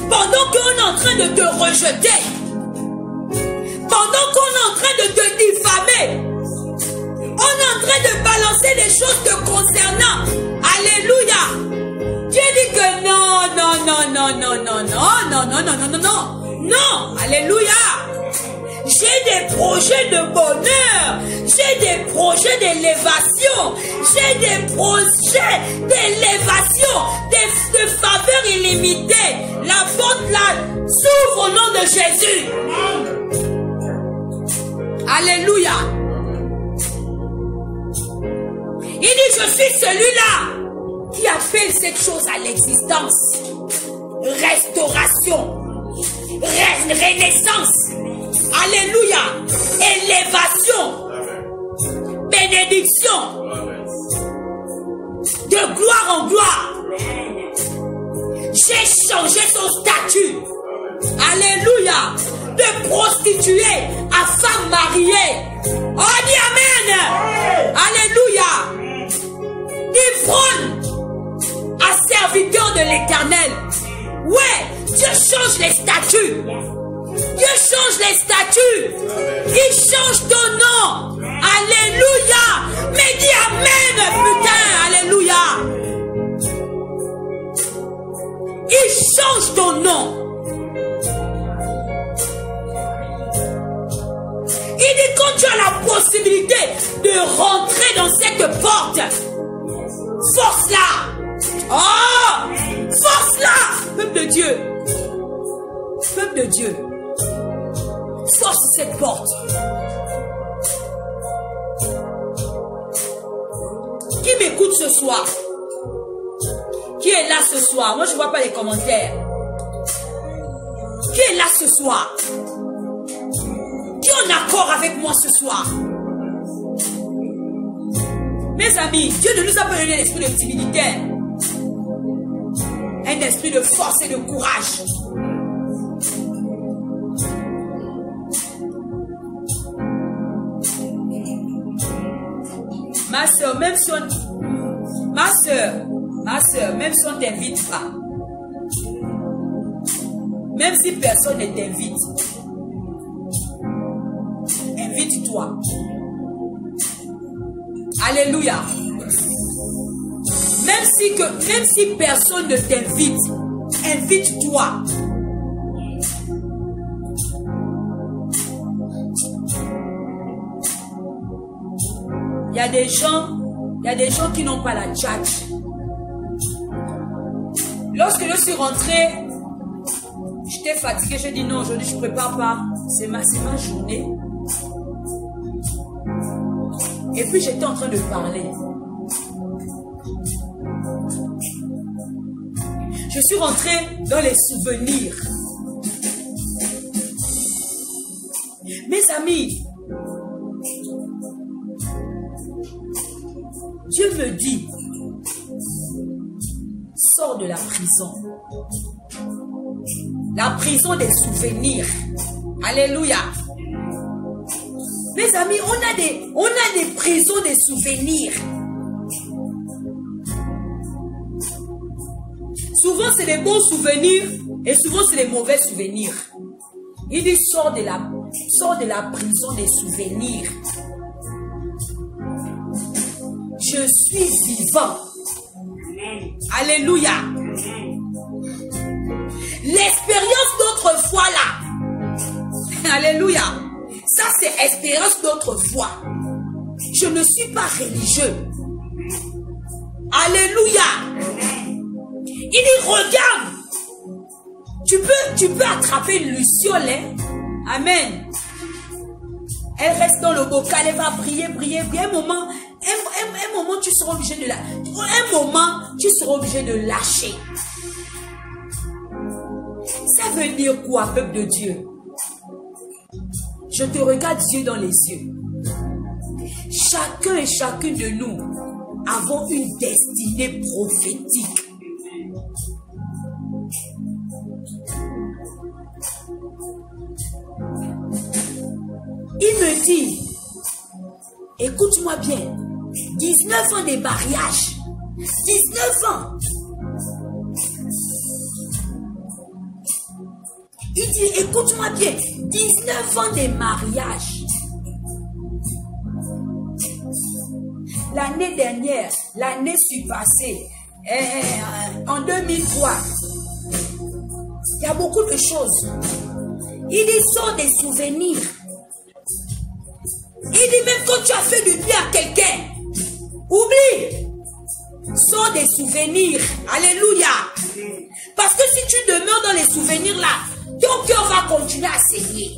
Pendant qu'on est en train de te rejeter, pendant qu'on est en train de te diffamer, on est en train de balancer des choses te concernant. Alléluia. Dieu dit que non, non, non, non, non, non, non, non, non, non, non, non, non, non. Alléluia. J'ai des projets de bonheur, j'ai des projets d'élévation, j'ai des projets d'élévation, de faveur illimitée. La porte là s'ouvre au nom de Jésus. Alléluia. Il dit, je suis celui-là qui appelle cette chose à l'existence. Restauration, renaissance. Alléluia. Élévation. Bénédiction. De gloire en gloire. J'ai changé son statut. Alléluia. De prostituée à femme mariée. Oh, dis amen. Alléluia. D'ivrogne à serviteur de l'Éternel. Ouais, Dieu change les statuts. Dieu change les statuts. Il change ton nom. Alléluia. Mais dis amen, putain. Alléluia. Il change ton nom. Il dit quand tu as la possibilité de rentrer dans cette porte, force-la. Oh, force-la. Peuple de Dieu. Peuple de Dieu. Force cette porte. Qui m'écoute ce soir? Qui est là ce soir? Moi je ne vois pas les commentaires. Qui est là ce soir? Qui est en accord avec moi ce soir? Mes amis, Dieu ne nous a pas donné un esprit de timidité. Un esprit de force et de courage. Ma soeur, même si on... Ma soeur, même si on ne t'invite pas, même si personne ne t'invite, invite-toi. Alléluia. Même si personne ne t'invite, invite-toi. Il y a des gens qui n'ont pas la tchatch. Lorsque je suis rentrée, j'étais fatiguée, j'ai dit non, aujourd'hui je ne prépare pas, c'est ma journée. Et puis j'étais en train de parler. Je suis rentrée dans les souvenirs. Mes amis, Dieu me dit, sors de la prison. La prison des souvenirs. Alléluia. Mes amis, on a des prisons des souvenirs. Souvent, c'est des bons souvenirs et souvent, c'est des mauvais souvenirs. Il dit, sors de la prison des souvenirs. Je suis vivant. Alléluia. L'expérience d'autrefois là. Alléluia. Ça, c'est expérience d'autrefois. Je ne suis pas religieux. Alléluia. Il dit, regarde. Tu peux attraper une luciole. Hein? Amen. Elle reste dans le bocal, elle va briller. Un moment, tu seras obligé de lâcher. Ça veut dire quoi, peuple de Dieu? Je te regarde Dieu dans les yeux. Chacun et chacune de nous avons une destinée prophétique. Il me dit, écoute-moi bien, 19 ans de mariage, 19 ans. Il dit, écoute-moi bien, 19 ans de mariage. L'année dernière, l'année surpassée, en 2003, il y a beaucoup de choses. Il dit, sors des souvenirs. Il dit, même quand tu as fait du bien à quelqu'un, oublie. Sors des souvenirs. Alléluia. Parce que si tu demeures dans les souvenirs là, ton cœur va continuer à saigner.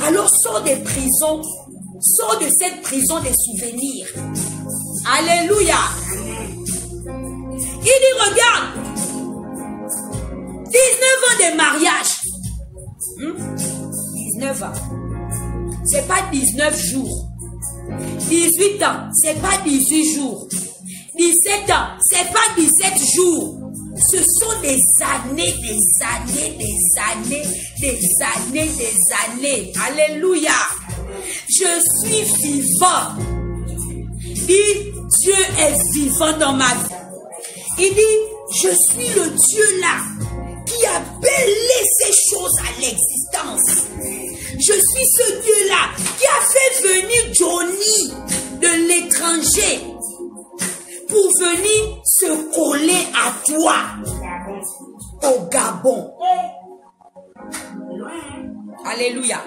Alors sors des prisons. Sors de cette prison des souvenirs. Alléluia. Il dit, regarde. 19 ans de mariage. 19 ans. C'est pas 19 jours. 18 ans, c'est pas 18 jours. 17 ans, c'est pas 17 jours. Ce sont des années, des années, des années, des années, des années. Alléluia. Je suis vivant. Dit, Dieu est vivant dans ma vie. Il dit, je suis le Dieu là qui a appelé ces choses à l'existence. Je suis ce Dieu-là qui a fait venir Johnny de l'étranger pour venir se coller à toi au Gabon. Alléluia.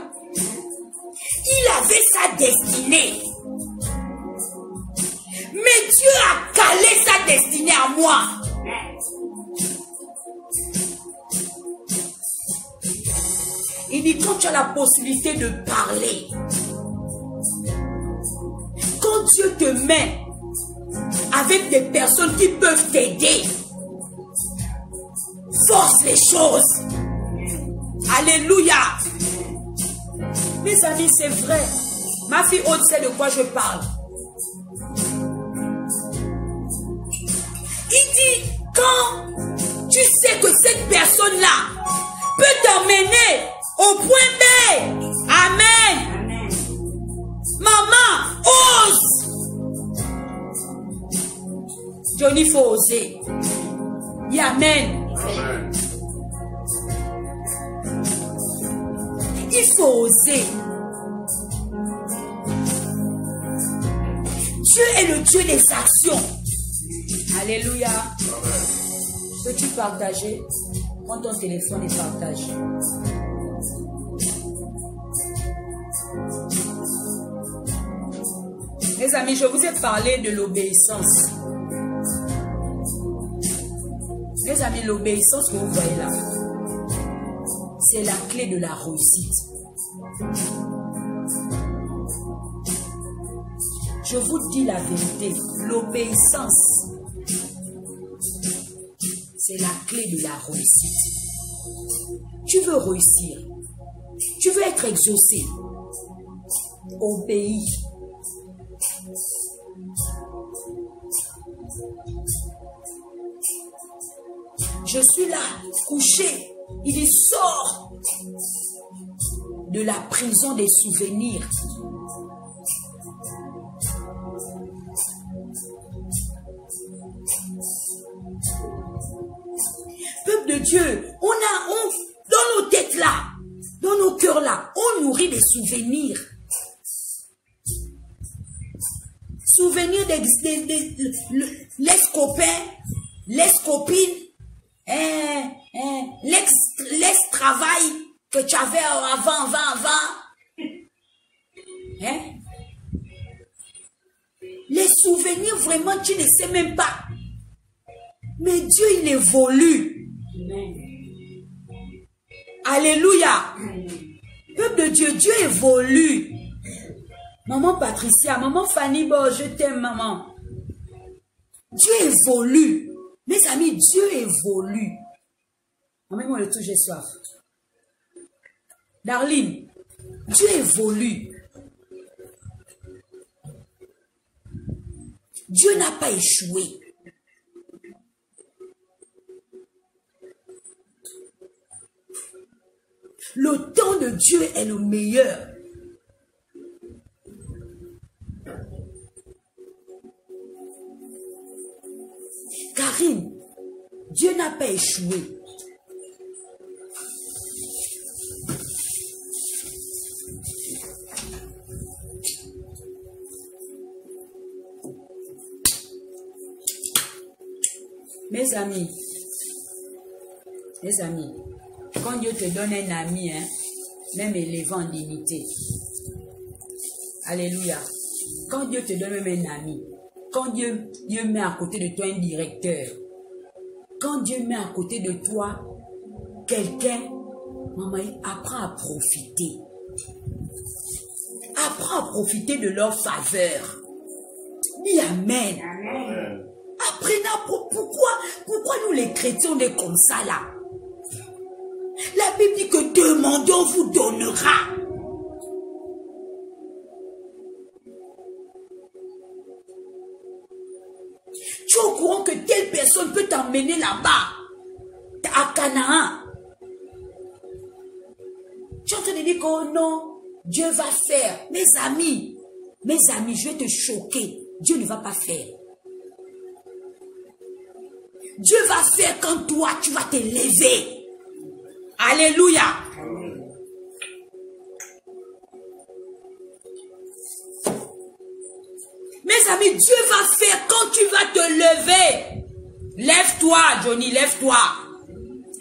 Il avait sa destinée. Mais Dieu a calé sa destinée à moi. Il dit, quand tu as la possibilité de parler, quand Dieu te met avec des personnes qui peuvent t'aider, force les choses. Alléluia. Mes amis, c'est vrai. Ma fille Aude sait de quoi je parle. Il dit, quand tu sais que cette personne-là peut t'emmener au point B. Amen. Amen. Maman, ose. Johnny, il faut oser. Dis Amen. Amen. Il faut oser. Dieu est le Dieu des actions. Alléluia. Amen. Peux-tu partager? Prends ton téléphone et partage. Mes amis, je vous ai parlé de l'obéissance. Mes amis, l'obéissance que vous voyez là, c'est la clé de la réussite. Je vous dis la vérité, l'obéissance, c'est la clé de la réussite. Tu veux réussir, tu veux être exaucé, obéis. Je suis là, couché. Il est sort de la prison des souvenirs. Dieu, dans nos têtes là, dans nos cœurs là, on nourrit des souvenirs. Souvenirs l'ex-copain, l'ex-copine, l'ex-travail que tu avais avant. Hein? Les souvenirs, vraiment, tu ne sais même pas. Mais Dieu, il évolue. Alléluia. Peuple de Dieu, Dieu évolue. Maman Patricia, maman Fanny, bon, je t'aime, maman. Dieu évolue. Mes amis, Dieu évolue. Emmène-moi le tout, j'ai soif. Darline, Dieu évolue. Dieu n'a pas échoué. Le temps de Dieu est le meilleur. Karine, Dieu n'a pas échoué. Mes amis, quand Dieu te donne un ami, hein, même élevé en dignité, alléluia, quand Dieu te donne même un ami, quand Dieu met à côté de toi un directeur, quand Dieu met à côté de toi quelqu'un, maman, apprends à profiter. Apprends à profiter de leur faveur. Dis Amen. Amen. Apprenez, pourquoi nous les chrétiens, on est comme ça là? La Bible dit que demandez, on vous donnera. Tu es au courant que telle personne peut t'emmener là-bas, à Canaan. Tu es en train de dire que oh non, Dieu va faire. Mes amis, je vais te choquer. Dieu ne va pas faire. Dieu va faire quand toi, tu vas te lever. Alléluia. Amen. Mes amis, Dieu va faire quand tu vas te lever. Lève-toi, Johnny, lève-toi.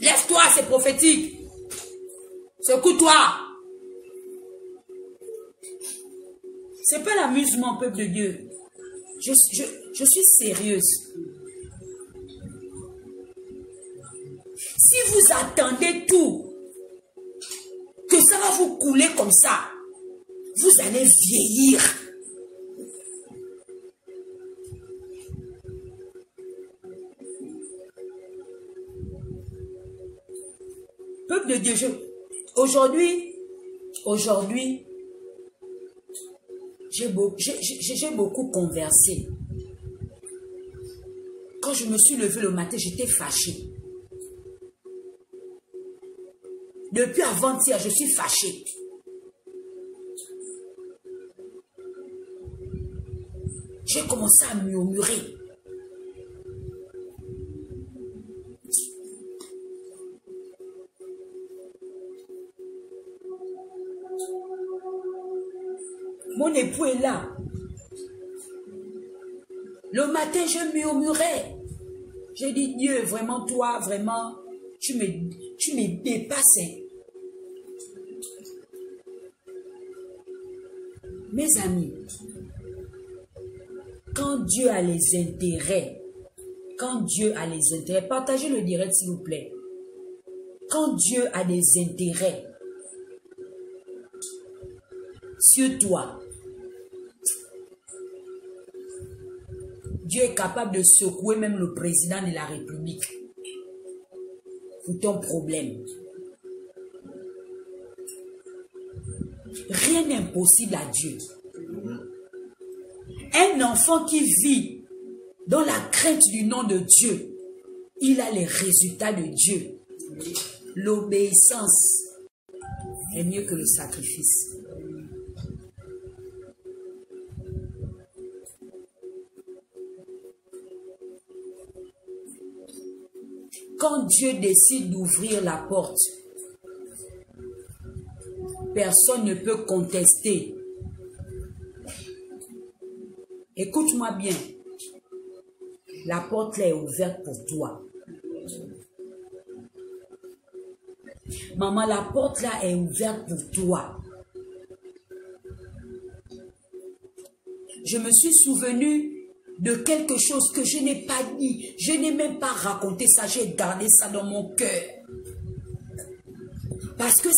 Lève-toi, c'est prophétique. Secoue-toi. C'est pas l'amusement, peuple de Dieu. Je suis sérieuse. Si vous attendez tout, que ça va vous couler comme ça, vous allez vieillir. Peuple de Dieu, aujourd'hui, j'ai beaucoup conversé. Quand je me suis levée le matin, j'étais fâchée. Depuis avant-hier, je suis fâchée. J'ai commencé à murmurer. Mon époux est là. Le matin, je murmurais. J'ai dit, Dieu, vraiment, toi, vraiment, tu me dépasses. Mes amis, quand Dieu a les intérêts, partagez le direct s'il vous plaît. Quand Dieu a des intérêts sur toi, Dieu est capable de secouer même le président de la République pour ton problème. Rien n'est impossible à Dieu. Un enfant qui vit dans la crainte du nom de Dieu, il a les résultats de Dieu. L'obéissance est mieux que le sacrifice. quand Dieu décide d'ouvrir la porte, personne ne peut contester. Écoute-moi bien. La porte là est ouverte pour toi. Maman, la porte là est ouverte pour toi. Je me suis souvenu de quelque chose que je n'ai pas dit. Je n'ai même pas raconté ça. J'ai gardé ça dans mon cœur. Parce que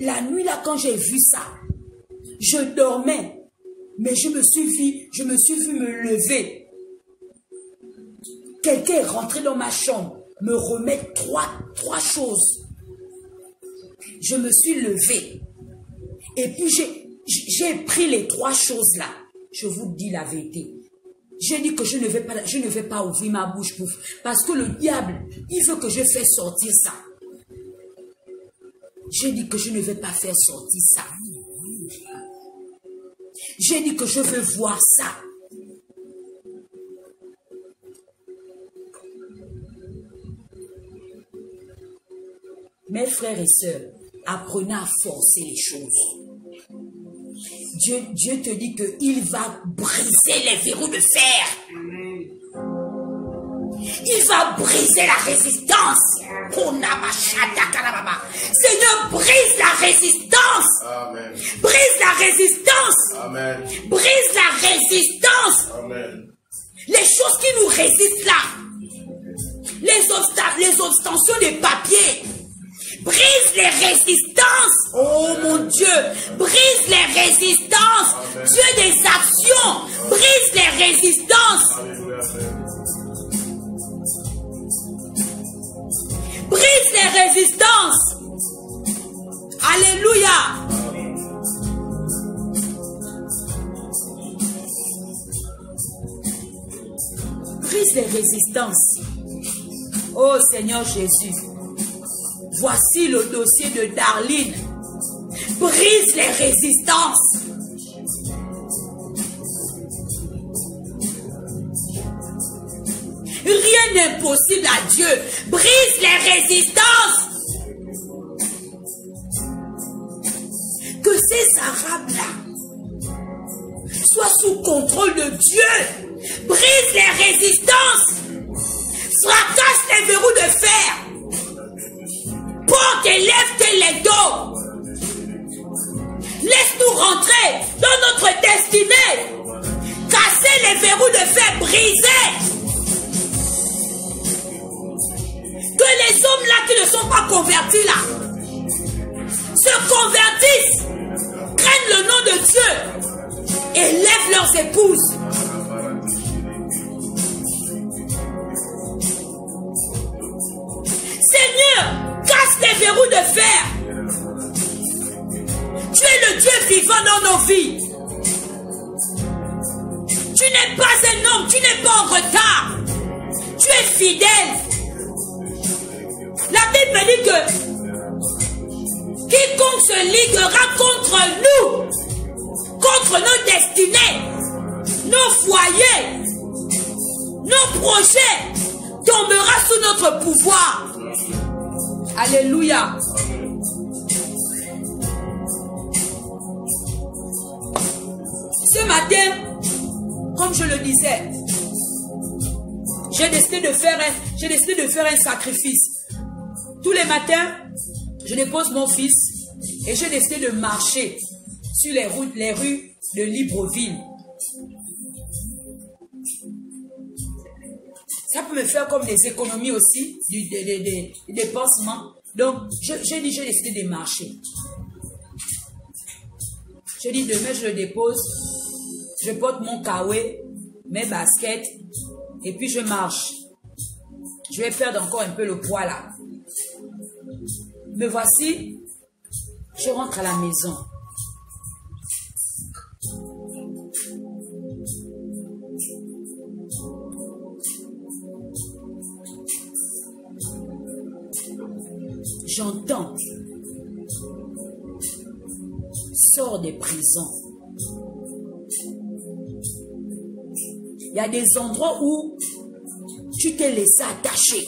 la nuit là, quand j'ai vu ça, je dormais. Mais je me suis vu me lever. Quelqu'un est rentré dans ma chambre, me remettre trois choses. Je me suis levée. Et puis j'ai pris les 3 choses là. Je vous dis la vérité. J'ai dit que je ne vais pas ouvrir ma bouche parce que le diable, il veut que je fasse sortir ça. J'ai dit que je ne vais pas faire sortir ça. J'ai dit que je veux voir ça. Mes frères et sœurs, apprenez à forcer les choses. Dieu te dit qu'il va briser les verrous de fer. Il va briser la résistance. Seigneur, brise la résistance. Amen. Brise la résistance. Amen. Brise la résistance. Amen. Les choses qui nous résistent là. Les obtentions des papiers. Brise les résistances. Oh mon Dieu. Brise les résistances. Amen. Dieu des actions. Brise les résistances. Amen. Brise les résistances. Alléluia. Brise les résistances. Oh Seigneur Jésus. Voici le dossier de Darline. Brise les résistances. Rien n'est impossible à Dieu. Brise les résistances. Que ces Arabes-là soient sous contrôle de Dieu. Brise les résistances. Fracasse les verrous de fer. Porte et lève les dos. Laisse-nous rentrer dans notre destinée. Casser les verrous de fer brisés. Que les hommes là qui ne sont pas convertis là se convertissent, craignent le nom de Dieu et lèvent leurs épouses. Seigneur, casse les verrous de fer. Tu es le Dieu vivant dans nos vies. Tu n'es pas un homme, tu n'es pas en retard. Tu es fidèle. La Bible me dit que quiconque se liguera contre nous, contre nos destinées, nos foyers, nos projets, tombera sous notre pouvoir. Alléluia. Ce matin, comme je le disais, j'ai décidé de faire un sacrifice. Tous les matins, je dépose mon fils et j'ai décidé de marcher sur les rues de Libreville. Ça peut me faire comme des économies aussi, des dépensements. Donc, j'ai décidé de marcher. Je dis demain, je le dépose, je porte mon kawé, mes baskets, et puis je marche. Je vais perdre encore un peu le poids là. Me voici, je rentre à la maison. J'entends, sors des prisons. Il y a des endroits où tu t'es laissé attacher.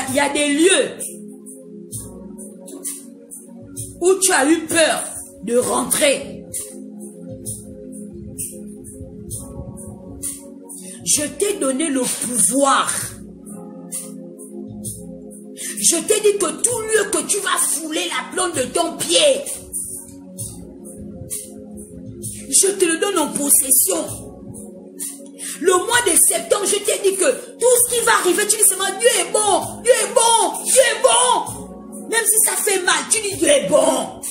il y a des lieux où tu as eu peur de rentrer. Je t'ai donné le pouvoir. Je t'ai dit que tout lieu que tu vas fouler la plante de ton pied, je te le donne en possession. Le mois de septembre, je t'ai dit que tout ce qui va arriver, tu dis seulement Dieu est bon, Dieu est bon, Dieu est bon. Même si ça fait mal, tu dis Dieu est bon.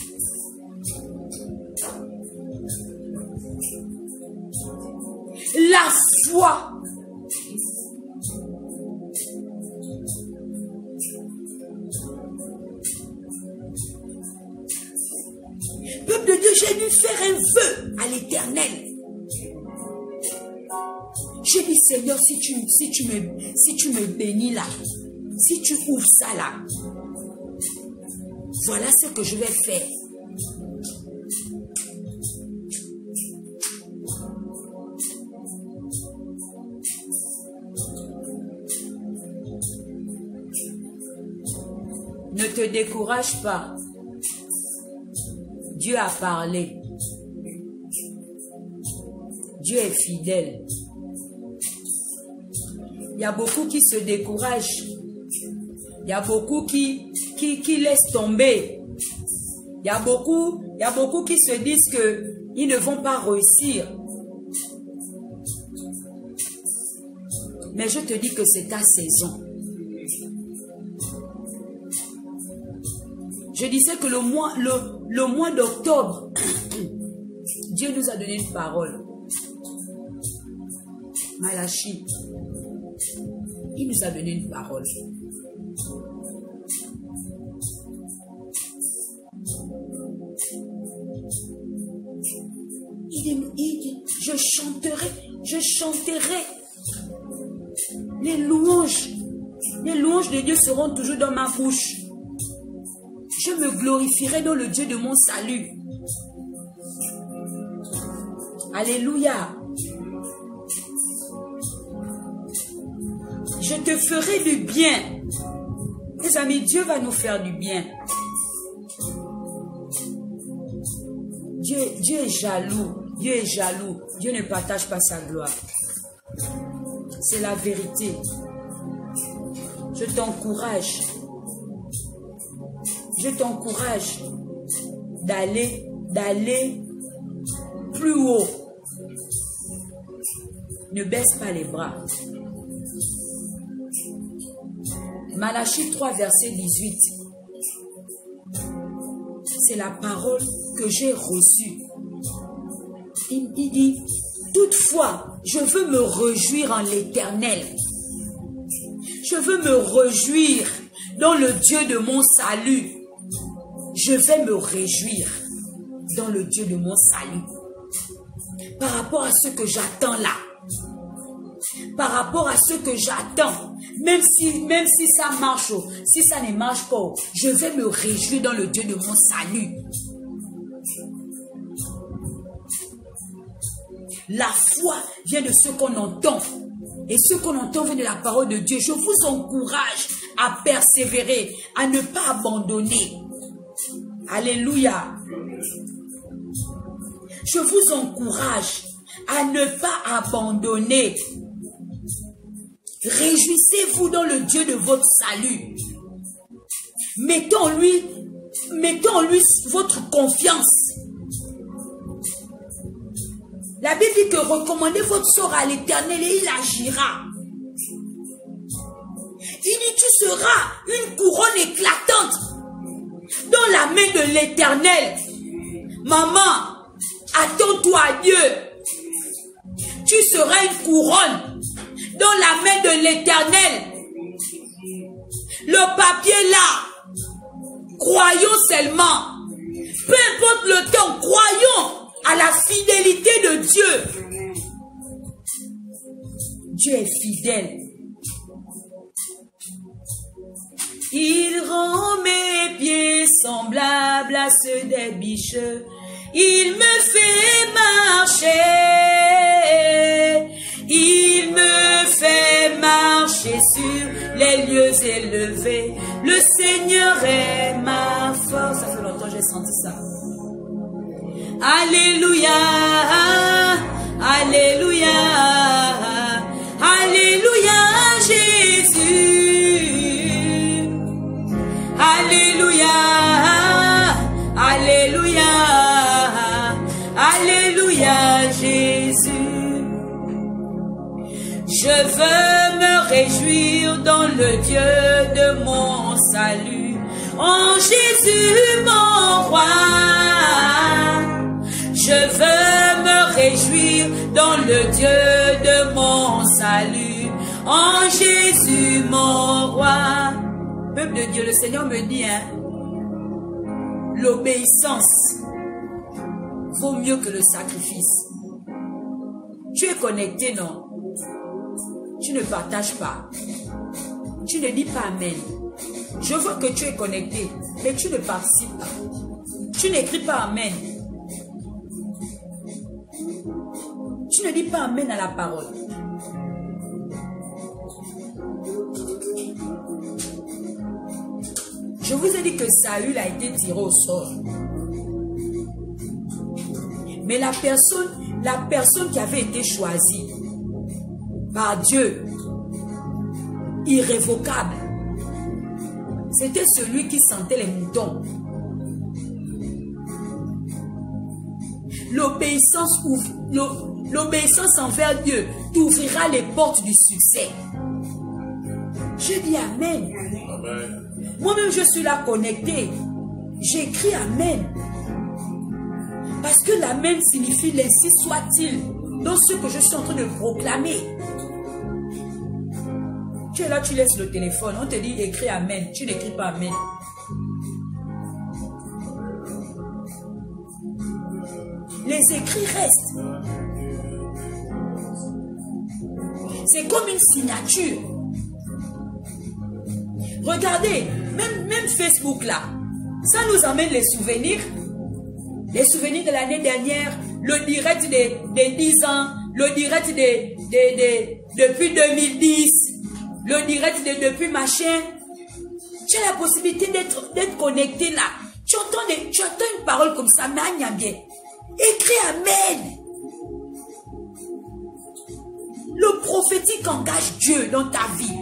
La foi. Peuple de Dieu, j'ai dû faire un vœu à l'Éternel. J'ai dit, Seigneur, si tu me bénis là, si tu ouvres ça là, voilà ce que je vais faire. Ne te décourage pas. Dieu a parlé. Dieu est fidèle. Il y a beaucoup qui se découragent. Il y a beaucoup qui laissent tomber. Il y a beaucoup qui se disent qu'ils ne vont pas réussir. Mais je te dis que c'est ta saison. Je disais que le mois d'octobre, Dieu nous a donné une parole. Malachi, il nous a donné une parole. Il dit, je chanterai. Les louanges de Dieu seront toujours dans ma bouche. Je me glorifierai dans le Dieu de mon salut. Alléluia. Je te ferai du bien. Mes amis, Dieu va nous faire du bien. Dieu est jaloux. Dieu est jaloux. Dieu ne partage pas sa gloire. C'est la vérité. Je t'encourage. Je t'encourage d'aller plus haut. Ne baisse pas les bras. Malachi 3, verset 18. C'est la parole que j'ai reçue. Il dit, toutefois, je veux me réjouir en l'Éternel. Je veux me réjouir dans le Dieu de mon salut. Je vais me réjouir dans le Dieu de mon salut. Par rapport à ce que j'attends là. Par rapport à ce que j'attends. Même si ça marche, si ça ne marche pas, je vais me réjouir dans le Dieu de mon salut. La foi vient de ce qu'on entend. Et ce qu'on entend vient de la parole de Dieu. Je vous encourage à persévérer, à ne pas abandonner. Alléluia. Je vous encourage à ne pas abandonner. Réjouissez-vous dans le Dieu de votre salut. Mettez en lui votre confiance. La Bible dit que recommandez votre sort à l'Éternel et il agira. Il dit, tu seras une couronne éclatante dans la main de l'Éternel. Maman, attends-toi à Dieu. Tu seras une couronne dans la main de l'Éternel. Le papier là, croyons seulement. Peu importe le temps, croyons à la fidélité de Dieu. Dieu est fidèle. Il rend mes pieds semblables à ceux des biches. Il me fait marcher. Il me fait marcher sur sur les lieux élevés. Le Seigneur est ma force. Ça fait longtemps que j'ai senti ça. Alléluia, alléluia, alléluia, Jésus. Alléluia, alléluia, alléluia, Jésus. Je veux me réjouir dans le Dieu de mon salut, en Jésus mon roi. Je veux me réjouir dans le Dieu de mon salut, en Jésus mon roi. Peuple de Dieu, le Seigneur me dit, l'obéissance vaut mieux que le sacrifice. Tu es connecté, non? Tu ne partages pas. Tu ne dis pas Amen. Je vois que tu es connecté, mais tu ne participes pas. Tu n'écris pas Amen. Tu ne dis pas Amen à la parole. Je vous ai dit que Saül a été tiré au sort. Mais la personne qui avait été choisie par Dieu, irrévocable, c'était celui qui sentait les moutons. L'obéissance envers Dieu t'ouvrira les portes du succès. Je dis Amen. Moi-même, je suis là connecté. J'écris Amen. Parce que l'Amen signifie l'ainsi soit-il dans ce que je suis en train de proclamer. Tu es là, tu laisses le téléphone. On te dit écris Amen. Tu n'écris pas Amen. Les écrits restent. C'est comme une signature. Regardez, même Facebook là, ça nous amène les souvenirs de l'année dernière, le direct des 10 ans, le direct depuis 2010, le direct depuis machin. Tu as la possibilité d'être connecté là. Tu entends une parole comme ça, mais Agnès bien. Écris Amen. Le prophétique engage Dieu dans ta vie.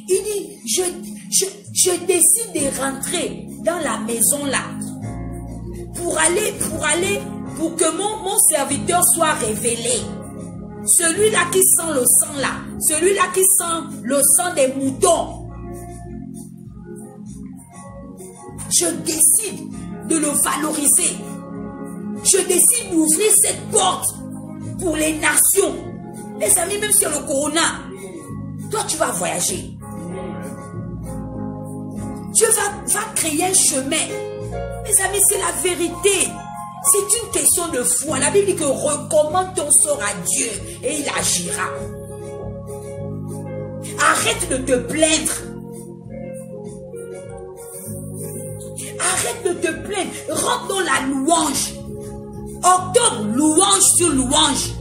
Il dit, je décide de rentrer dans la maison là pour que mon serviteur soit révélé. Celui-là qui sent le sang là, celui-là qui sent le sang des moutons. Je décide de le valoriser. Je décide d'ouvrir cette porte pour les nations. Les amis, même sur le corona, toi tu vas voyager. Dieu va créer un chemin. Mes amis, c'est la vérité. C'est une question de foi. La Bible dit que recommande ton sort à Dieu et il agira. Arrête de te plaindre. Arrête de te plaindre. Rentre dans la louange. Octobre, louange sur louange.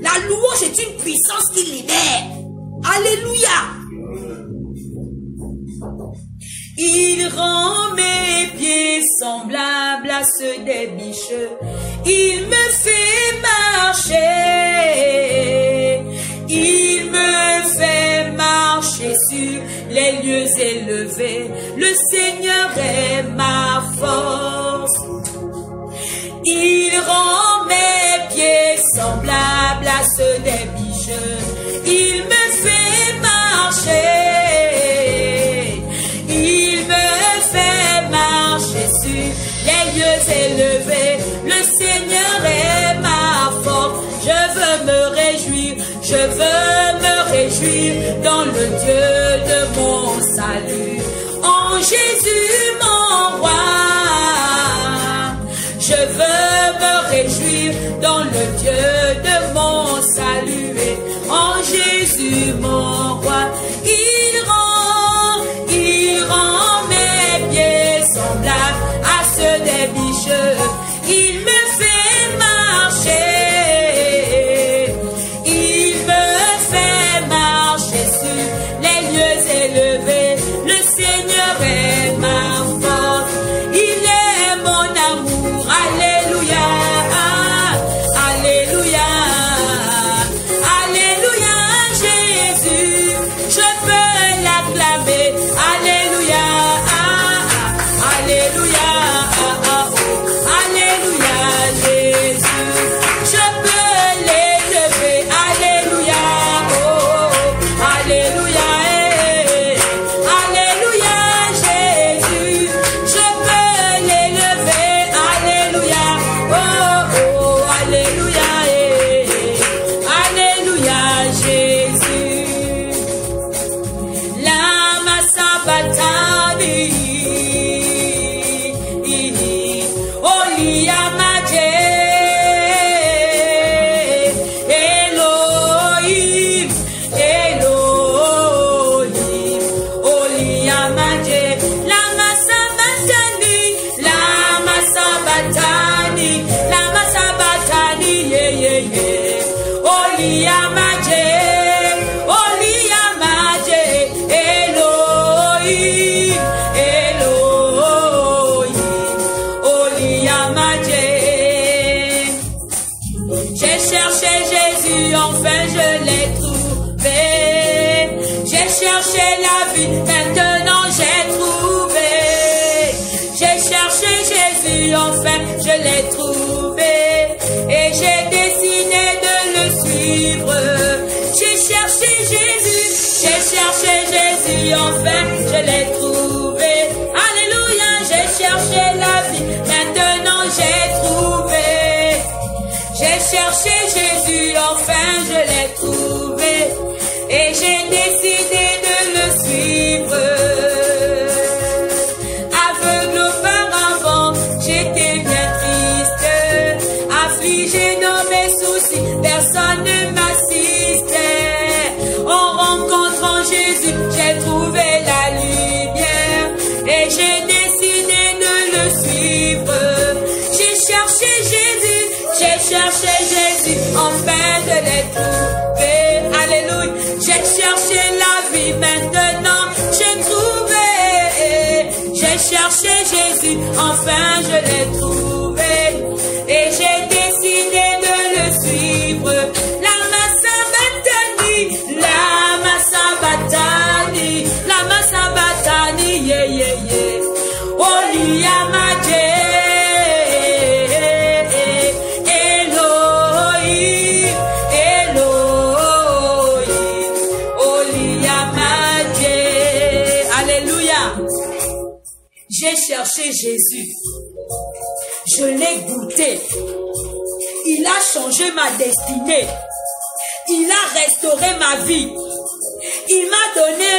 La louange est une puissance qui libère. Alléluia. Il rend mes pieds semblables à ceux des biches. Il me fait marcher. Il me fait marcher sur les lieux élevés. Le Seigneur est ma force. Il rend mes pieds semblables à ceux des biches. Il me fait marcher. Il me fait marcher sur les lieux élevés. Le Seigneur est ma force. Je veux me réjouir. Je veux me réjouir dans le Dieu de mon salut. En Jésus mon roi. Je veux me réjouir dans le Dieu de mon salut. Et en Jésus mon roi. Il rend mes pieds semblables à ceux des biches. Il me fait marcher. cherché la vie, maintenant j'ai trouvé. J'ai cherché Jésus, enfin je l'ai trouvé. Et j'ai décidé de le suivre. J'ai cherché Jésus, enfin je l'ai trouvé. Alléluia, j'ai cherché la vie, maintenant j'ai trouvé. J'ai cherché Jésus, enfin je l'ai trouvé. Et j'ai décidé de le suivre. Aveugle auparavant, j'étais bien triste. Affligé dans mes soucis, personne ne m'assistait. En rencontrant Jésus, j'ai trouvé la lumière. Et j'ai décidé de le suivre. J'ai cherché Jésus, enfin je l'ai trouvé. Alléluia, j'ai cherché la vie, maintenant j'ai trouvé. J'ai cherché Jésus, enfin je l'ai trouvé. Et j'ai décidé de le suivre. Lama sabatani, yeah, yeah, yeah. Oliyamaje. J'ai cherché Jésus, je l'ai goûté, il a changé ma destinée, il a restauré ma vie, il m'a donné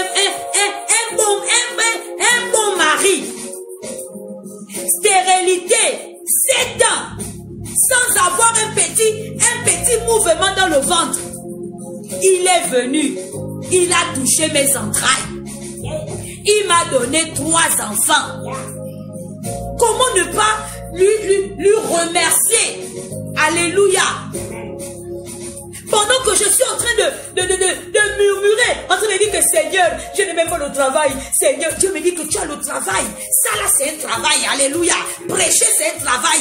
un bon mari, stérilité, 7 ans, sans avoir un petit mouvement dans le ventre. Il est venu, il a touché mes entrailles. Il m'a donné 3 enfants. Comment ne pas lui remercier? Alléluia. Pendant que je suis en train de murmurer, en train de dire que Seigneur, je n'ai même pas le travail. Seigneur, Dieu me dit que tu as le travail. Ça là, c'est un travail. Alléluia. Prêcher, c'est un travail.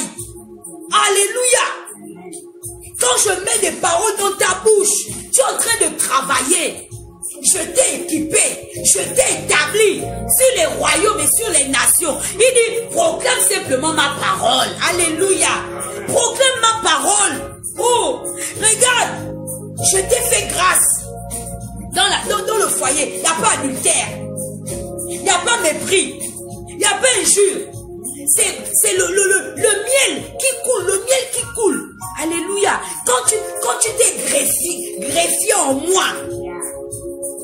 Alléluia. Quand je mets des paroles dans ta bouche, tu es en train de travailler. Je t'ai équipé, je t'ai établi sur les royaumes et sur les nations. Il dit, proclame simplement ma parole. Alléluia. Proclame ma parole. Oh, regarde, je t'ai fait grâce. Dans le foyer, il n'y a pas adultère. Il n'y a pas mépris. Il n'y a pas injure. C'est le miel qui coule, le miel qui coule. Alléluia. Quand tu t'es greffié en moi,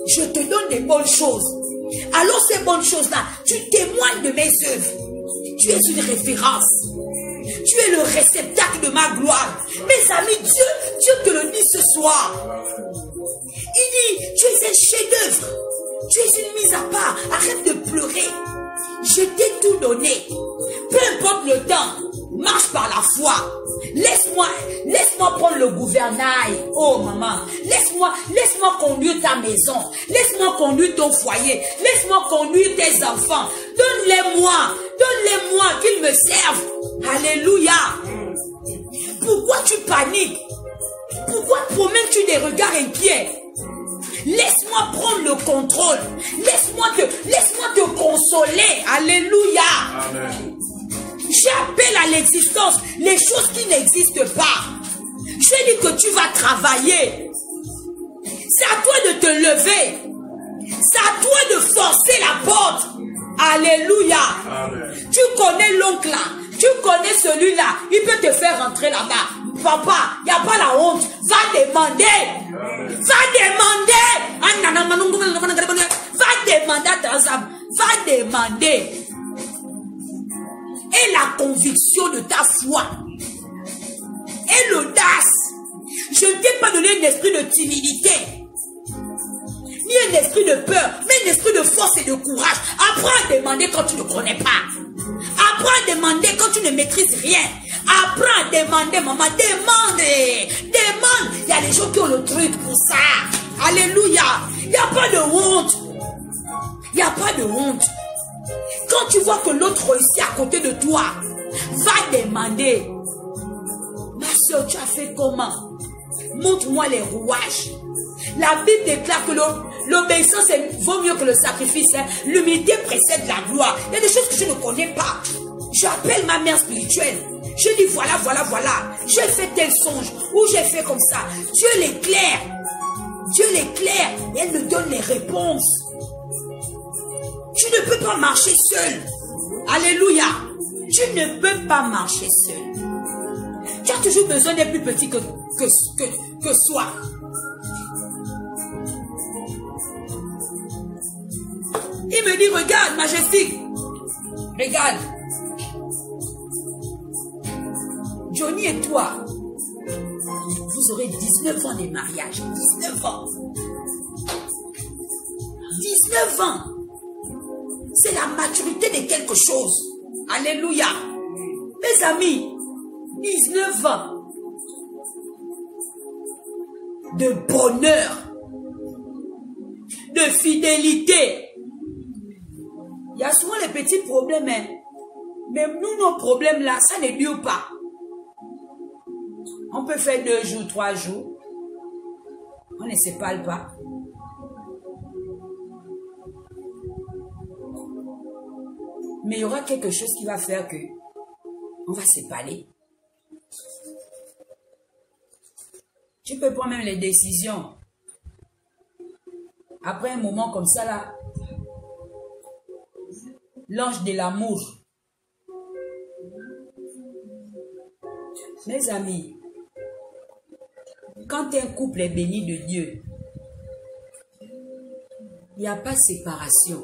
je te donne des bonnes choses. Alors ces bonnes choses-là, tu témoignes de mes œuvres. Tu es une référence. Tu es le réceptacle de ma gloire. Mes amis, Dieu te le dit ce soir. Il dit, tu es un chef-d'œuvre. Tu es une mise à part. Arrête de pleurer. Je t'ai tout donné. Peu importe le temps, marche par la foi. Laisse-moi prendre le gouvernail. Oh maman, laisse-moi conduire ta maison. Laisse-moi conduire ton foyer. Laisse-moi conduire tes enfants. Donne-les-moi qu'ils me servent. Alléluia. Pourquoi tu paniques? Pourquoi promènes-tu des regards inquiets? Laisse-moi prendre le contrôle. Laisse-moi te consoler. Alléluia. Amen. J'appelle à l'existence les choses qui n'existent pas. Je dis que tu vas travailler. C'est à toi de te lever. C'est à toi de forcer la porte. Alléluia. Amen. Tu connais l'oncle là. Tu connais celui-là. Il peut te faire rentrer là-bas. Papa, il n'y a pas la honte. Va demander. Va demander. Va demander à ta âme. Va demander. Et la conviction de ta foi. Et l'audace. Je ne t'ai pas donné un esprit de timidité. Ni un esprit de peur. Mais un esprit de force et de courage. Apprends à demander quand tu ne connais pas. Apprends à demander quand tu ne maîtrises rien. Apprends à demander, maman. Demande. Demande. Il y a des gens qui ont le truc pour ça. Alléluia. Il n'y a pas de honte. Il n'y a pas de honte. Quand tu vois que l'autre réussit à côté de toi, va demander. Ma soeur, tu as fait comment? Montre-moi les rouages. La Bible déclare que l'obéissance vaut mieux que le sacrifice. Hein. L'humilité précède la gloire. Il y a des choses que je ne connais pas. J'appelle ma mère spirituelle. Je dis voilà, voilà, voilà. J'ai fait tel songe. Ou j'ai fait comme ça. Dieu l'éclaire. Dieu l'éclaire. Et elle me donne les réponses. Tu ne peux pas marcher seul. Alléluia. Tu ne peux pas marcher seul. Tu as toujours besoin d'être plus petit que soi. Il me dit, regarde, Majestic. Regarde. Johnny et toi, vous aurez 19 ans de mariage. 19 ans. 19 ans. C'est la maturité de quelque chose. Alléluia. Mes amis, 19 ans de bonheur, de fidélité. Il y a souvent les petits problèmes, hein. Mais nous, nos problèmes là, ça ne dure pas. On peut faire 2 jours, 3 jours. On ne se parle pas. Mais il y aura quelque chose qui va faire que on va se parler. Tu peux prendre même les décisions. Après un moment comme ça là, l'ange de l'amour. Mes amis, quand un couple est béni de Dieu, il n'y a pas de séparation.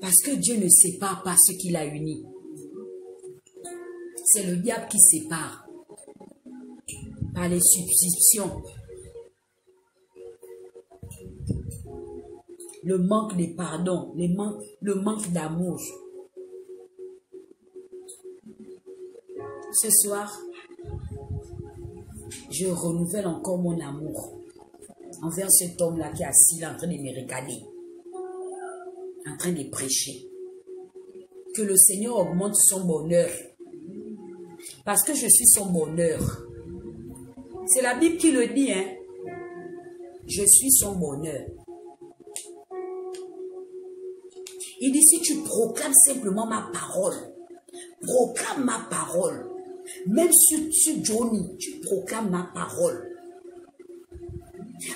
Parce que Dieu ne sépare pas ce qu'il a uni. C'est le diable qui sépare. Par les substitutions. Le manque de pardon, le manque d'amour. Ce soir, je renouvelle encore mon amour envers cet homme-là qui est assis là en train de me regarder, en train de prêcher. Que le Seigneur augmente son bonheur. Parce que je suis son bonheur. C'est la Bible qui le dit, hein. Je suis son bonheur. Il dit, si tu proclames simplement ma parole, proclame ma parole. Même sur Johnny, tu proclames ma parole.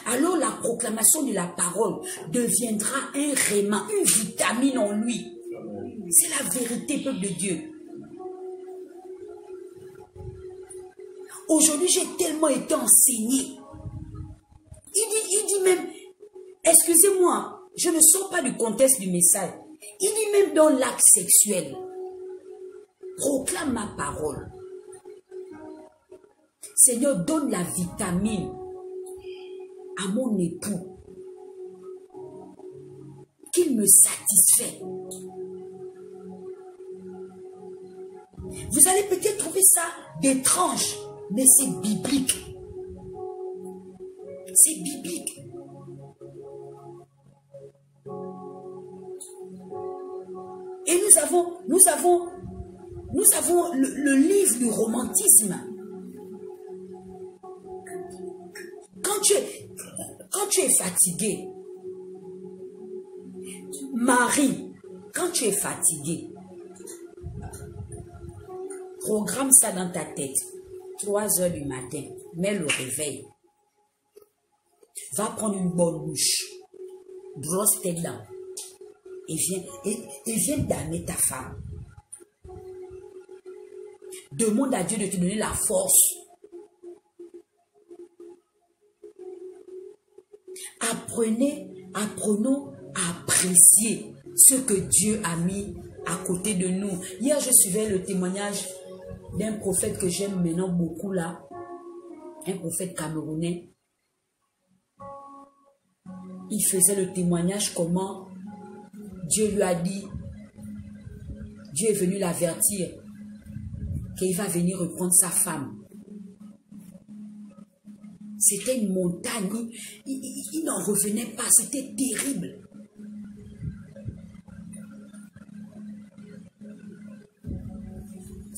Alors la proclamation de la parole deviendra un réma, une vitamine en lui. C'est la vérité, peuple de Dieu. Aujourd'hui, j'ai tellement été enseigné. Il dit même, excusez-moi, je ne sors pas du contexte du message. Il dit même dans l'acte sexuel, proclame ma parole. Seigneur, donne la vitamine à mon époux, qu'il me satisfait. Vous allez peut-être trouver ça d'étrange, mais c'est biblique. C'est biblique. Et nous avons le livre du romantisme. Quand tu es fatigué, Marie, quand tu es fatigué, programme ça dans ta tête. 3 heures du matin, mets le réveil. Va prendre une bonne douche. Brosse tes dents. Et viens damner ta femme. Demande à Dieu de te donner la force. Apprenons à apprécier ce que Dieu a mis à côté de nous. Hier, je suivais le témoignage d'un prophète que j'aime maintenant beaucoup là. Un prophète camerounais. Il faisait le témoignage comment Dieu lui a dit, Dieu est venu l'avertir qu'il va venir reprendre sa femme. C'était une montagne, il n'en revenait pas, c'était terrible.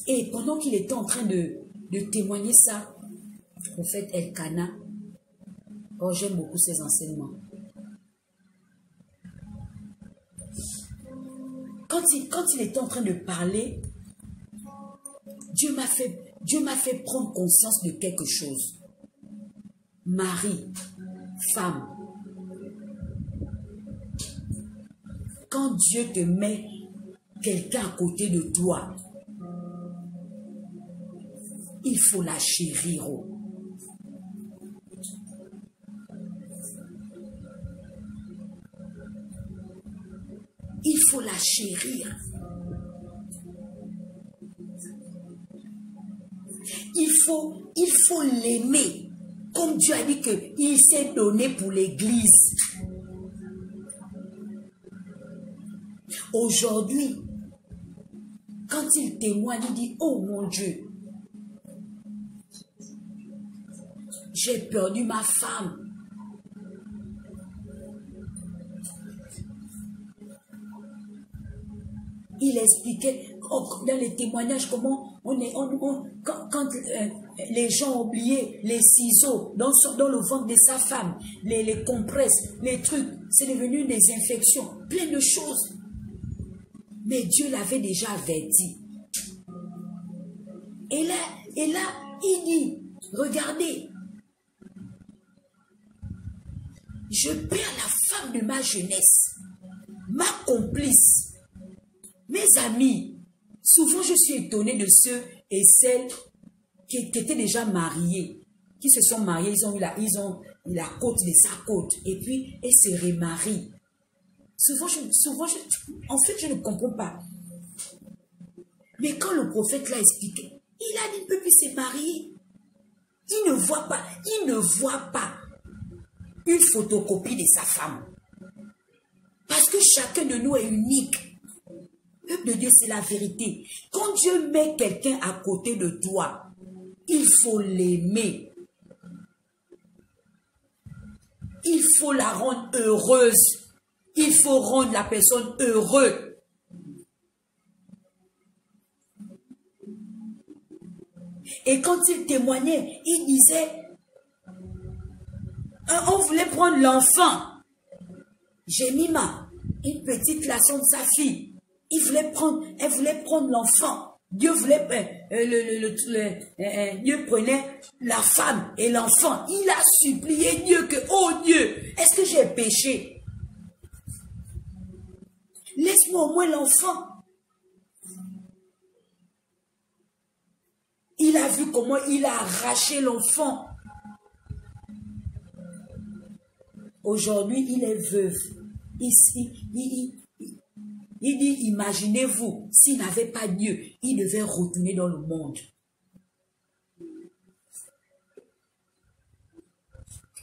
Et pendant qu'il était en train de témoigner ça, le prophète Elkana Oh, j'aime beaucoup ces enseignements. Quand il était en train de parler, Dieu m'a fait prendre conscience de quelque chose. Marie, femme, quand Dieu te met quelqu'un à côté de toi, il faut la chérir. Il faut la chérir. Il faut l'aimer. Comme Dieu a dit qu'il s'est donné pour l'Église. Aujourd'hui, quand il témoigne, il dit, oh mon Dieu, j'ai perdu ma femme. Il expliquait dans les témoignages comment quand les gens ont oublié les ciseaux dans le ventre de sa femme, les compresses, les trucs, c'est devenu des infections, plein de choses. Mais Dieu l'avait déjà averti. Et là, il dit, regardez, je perds la femme de ma jeunesse, ma complice. Mes amis, souvent je suis étonnée de ceux et celles qui étaient déjà mariés, qui se sont mariés, ils ont la côte de sa côte, et puis ils se remarient. Souvent, en fait, je ne comprends pas. Mais quand le prophète l'a expliqué, il a dit, il ne peut plus se marier. Il ne voit pas une photocopie de sa femme. Parce que chacun de nous est unique. Peuple de Dieu, c'est la vérité. Quand Dieu met quelqu'un à côté de toi, il faut l'aimer. Il faut la rendre heureuse. Il faut rendre la personne heureuse. Et quand il témoignait, il disait, on voulait prendre l'enfant. Jemima, une petite laçon de sa fille. Elle voulait prendre l'enfant. Dieu prenait la femme et l'enfant. Il a supplié Dieu que, oh Dieu, est-ce que j'ai péché? Laisse-moi au moins l'enfant. Il a vu comment il a arraché l'enfant. Aujourd'hui, il est veuve. Il dit, imaginez-vous, s'il n'avait pas Dieu, il devait retourner dans le monde.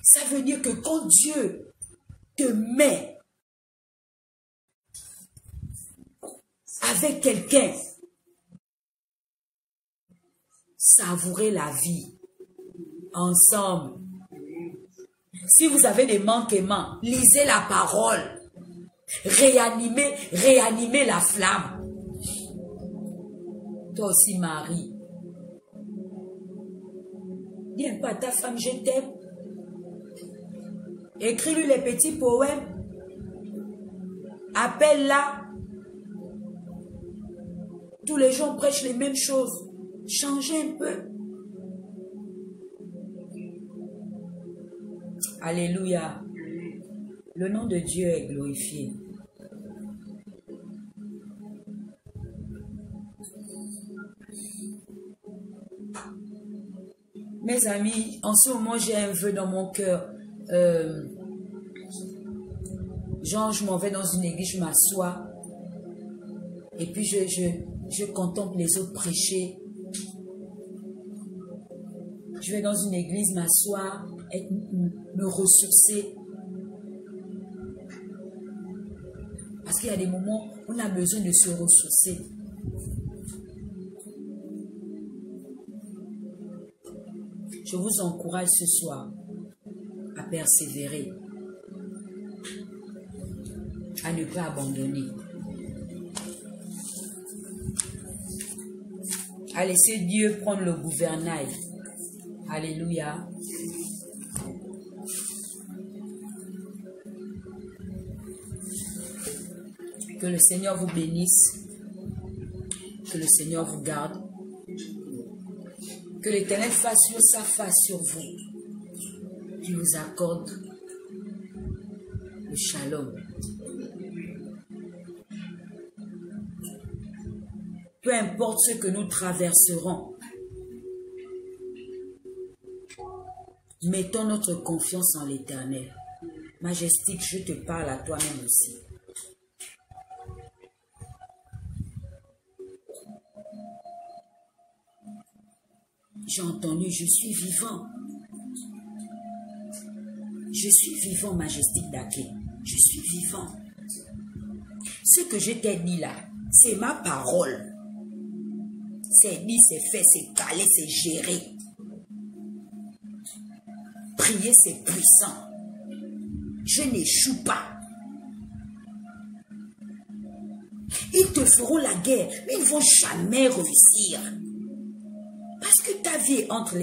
Ça veut dire que quand Dieu te met avec quelqu'un, savourez la vie ensemble. Si vous avez des manquements, lisez la parole. Réanimer la flamme. Toi aussi, Marie. Dis un peu à ta femme, je t'aime. Écris-lui les petits poèmes. Appelle-la. Tous les gens prêchent les mêmes choses. Changez un peu. Alléluia. Le nom de Dieu est glorifié. Mes amis, en ce moment, j'ai un vœu dans mon cœur. Genre, je m'en vais dans une église, je m'assois. Et puis, je contemple les autres prêcher. Je vais dans une église, m'asseoir, me ressourcer. Parce qu'il y a des moments où on a besoin de se ressourcer. Je vous encourage ce soir à persévérer, à ne pas abandonner, à laisser Dieu prendre le gouvernail. Alléluia. Que le Seigneur vous bénisse. Que le Seigneur vous garde. Que l'Éternel fasse sa face sur vous. Qu'il vous accorde le shalom. Peu importe ce que nous traverserons, mettons notre confiance en l'Éternel. Majestique, je te parle à toi-même aussi. J'ai entendu, je suis vivant. Je suis vivant, Majestique Daké. Je suis vivant. Ce que je t'ai dit là, c'est ma parole. C'est dit, c'est fait, c'est calé, c'est géré. Prier, c'est puissant. Je n'échoue pas. Ils te feront la guerre, mais ils ne vont jamais réussir. Parce que ta vie est entre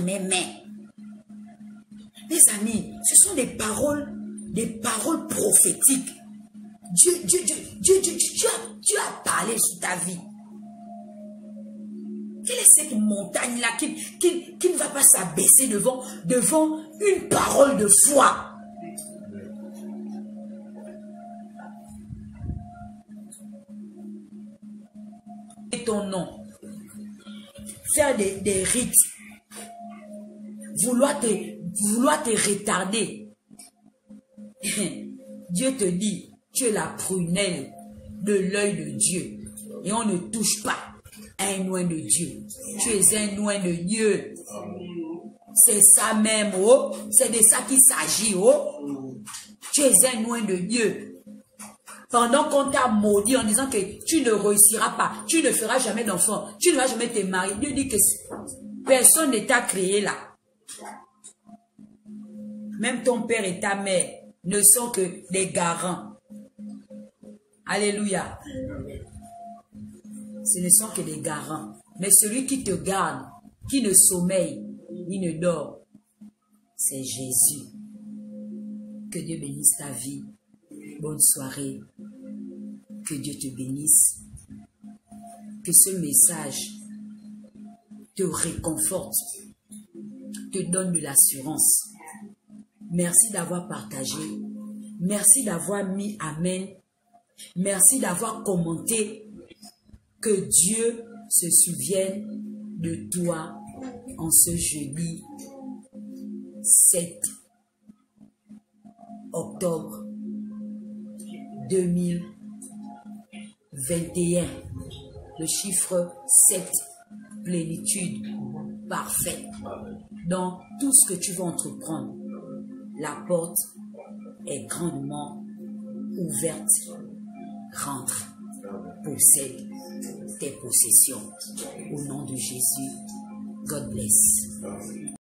mes mains. Mes amis, ce sont des paroles prophétiques. Dieu a parlé sur ta vie. Quelle est cette montagne-là qui ne va pas s'abaisser devant une parole de foi? Et ton nom. Faire des rites. Vouloir te retarder. Dieu te dit, tu es la prunelle de l'œil de Dieu. Et on ne touche pas un oint de Dieu. Tu es un oint de Dieu. C'est ça même, oh. C'est de ça qu'il s'agit, oh. Tu es un oint de Dieu. Pendant qu'on t'a maudit en disant que tu ne réussiras pas, tu ne feras jamais d'enfant, tu ne vas jamais te marier. Dieu dit que personne ne t'a créé là. Même ton père et ta mère ne sont que des garants. Alléluia. Ce ne sont que des garants. Mais celui qui te garde, qui ne sommeille, ni ne dort, c'est Jésus. Que Dieu bénisse ta vie. Bonne soirée. Que Dieu te bénisse. Que ce message te réconforte, te donne de l'assurance. Merci d'avoir partagé. Merci d'avoir mis amen. Merci d'avoir commenté. Que Dieu se souvienne de toi en ce jeudi 7 octobre 2021. Le chiffre 7, plénitude parfaite. Dans tout ce que tu vas entreprendre, la porte est grandement ouverte. Rentre, possède tes possessions. Au nom de Jésus, God bless.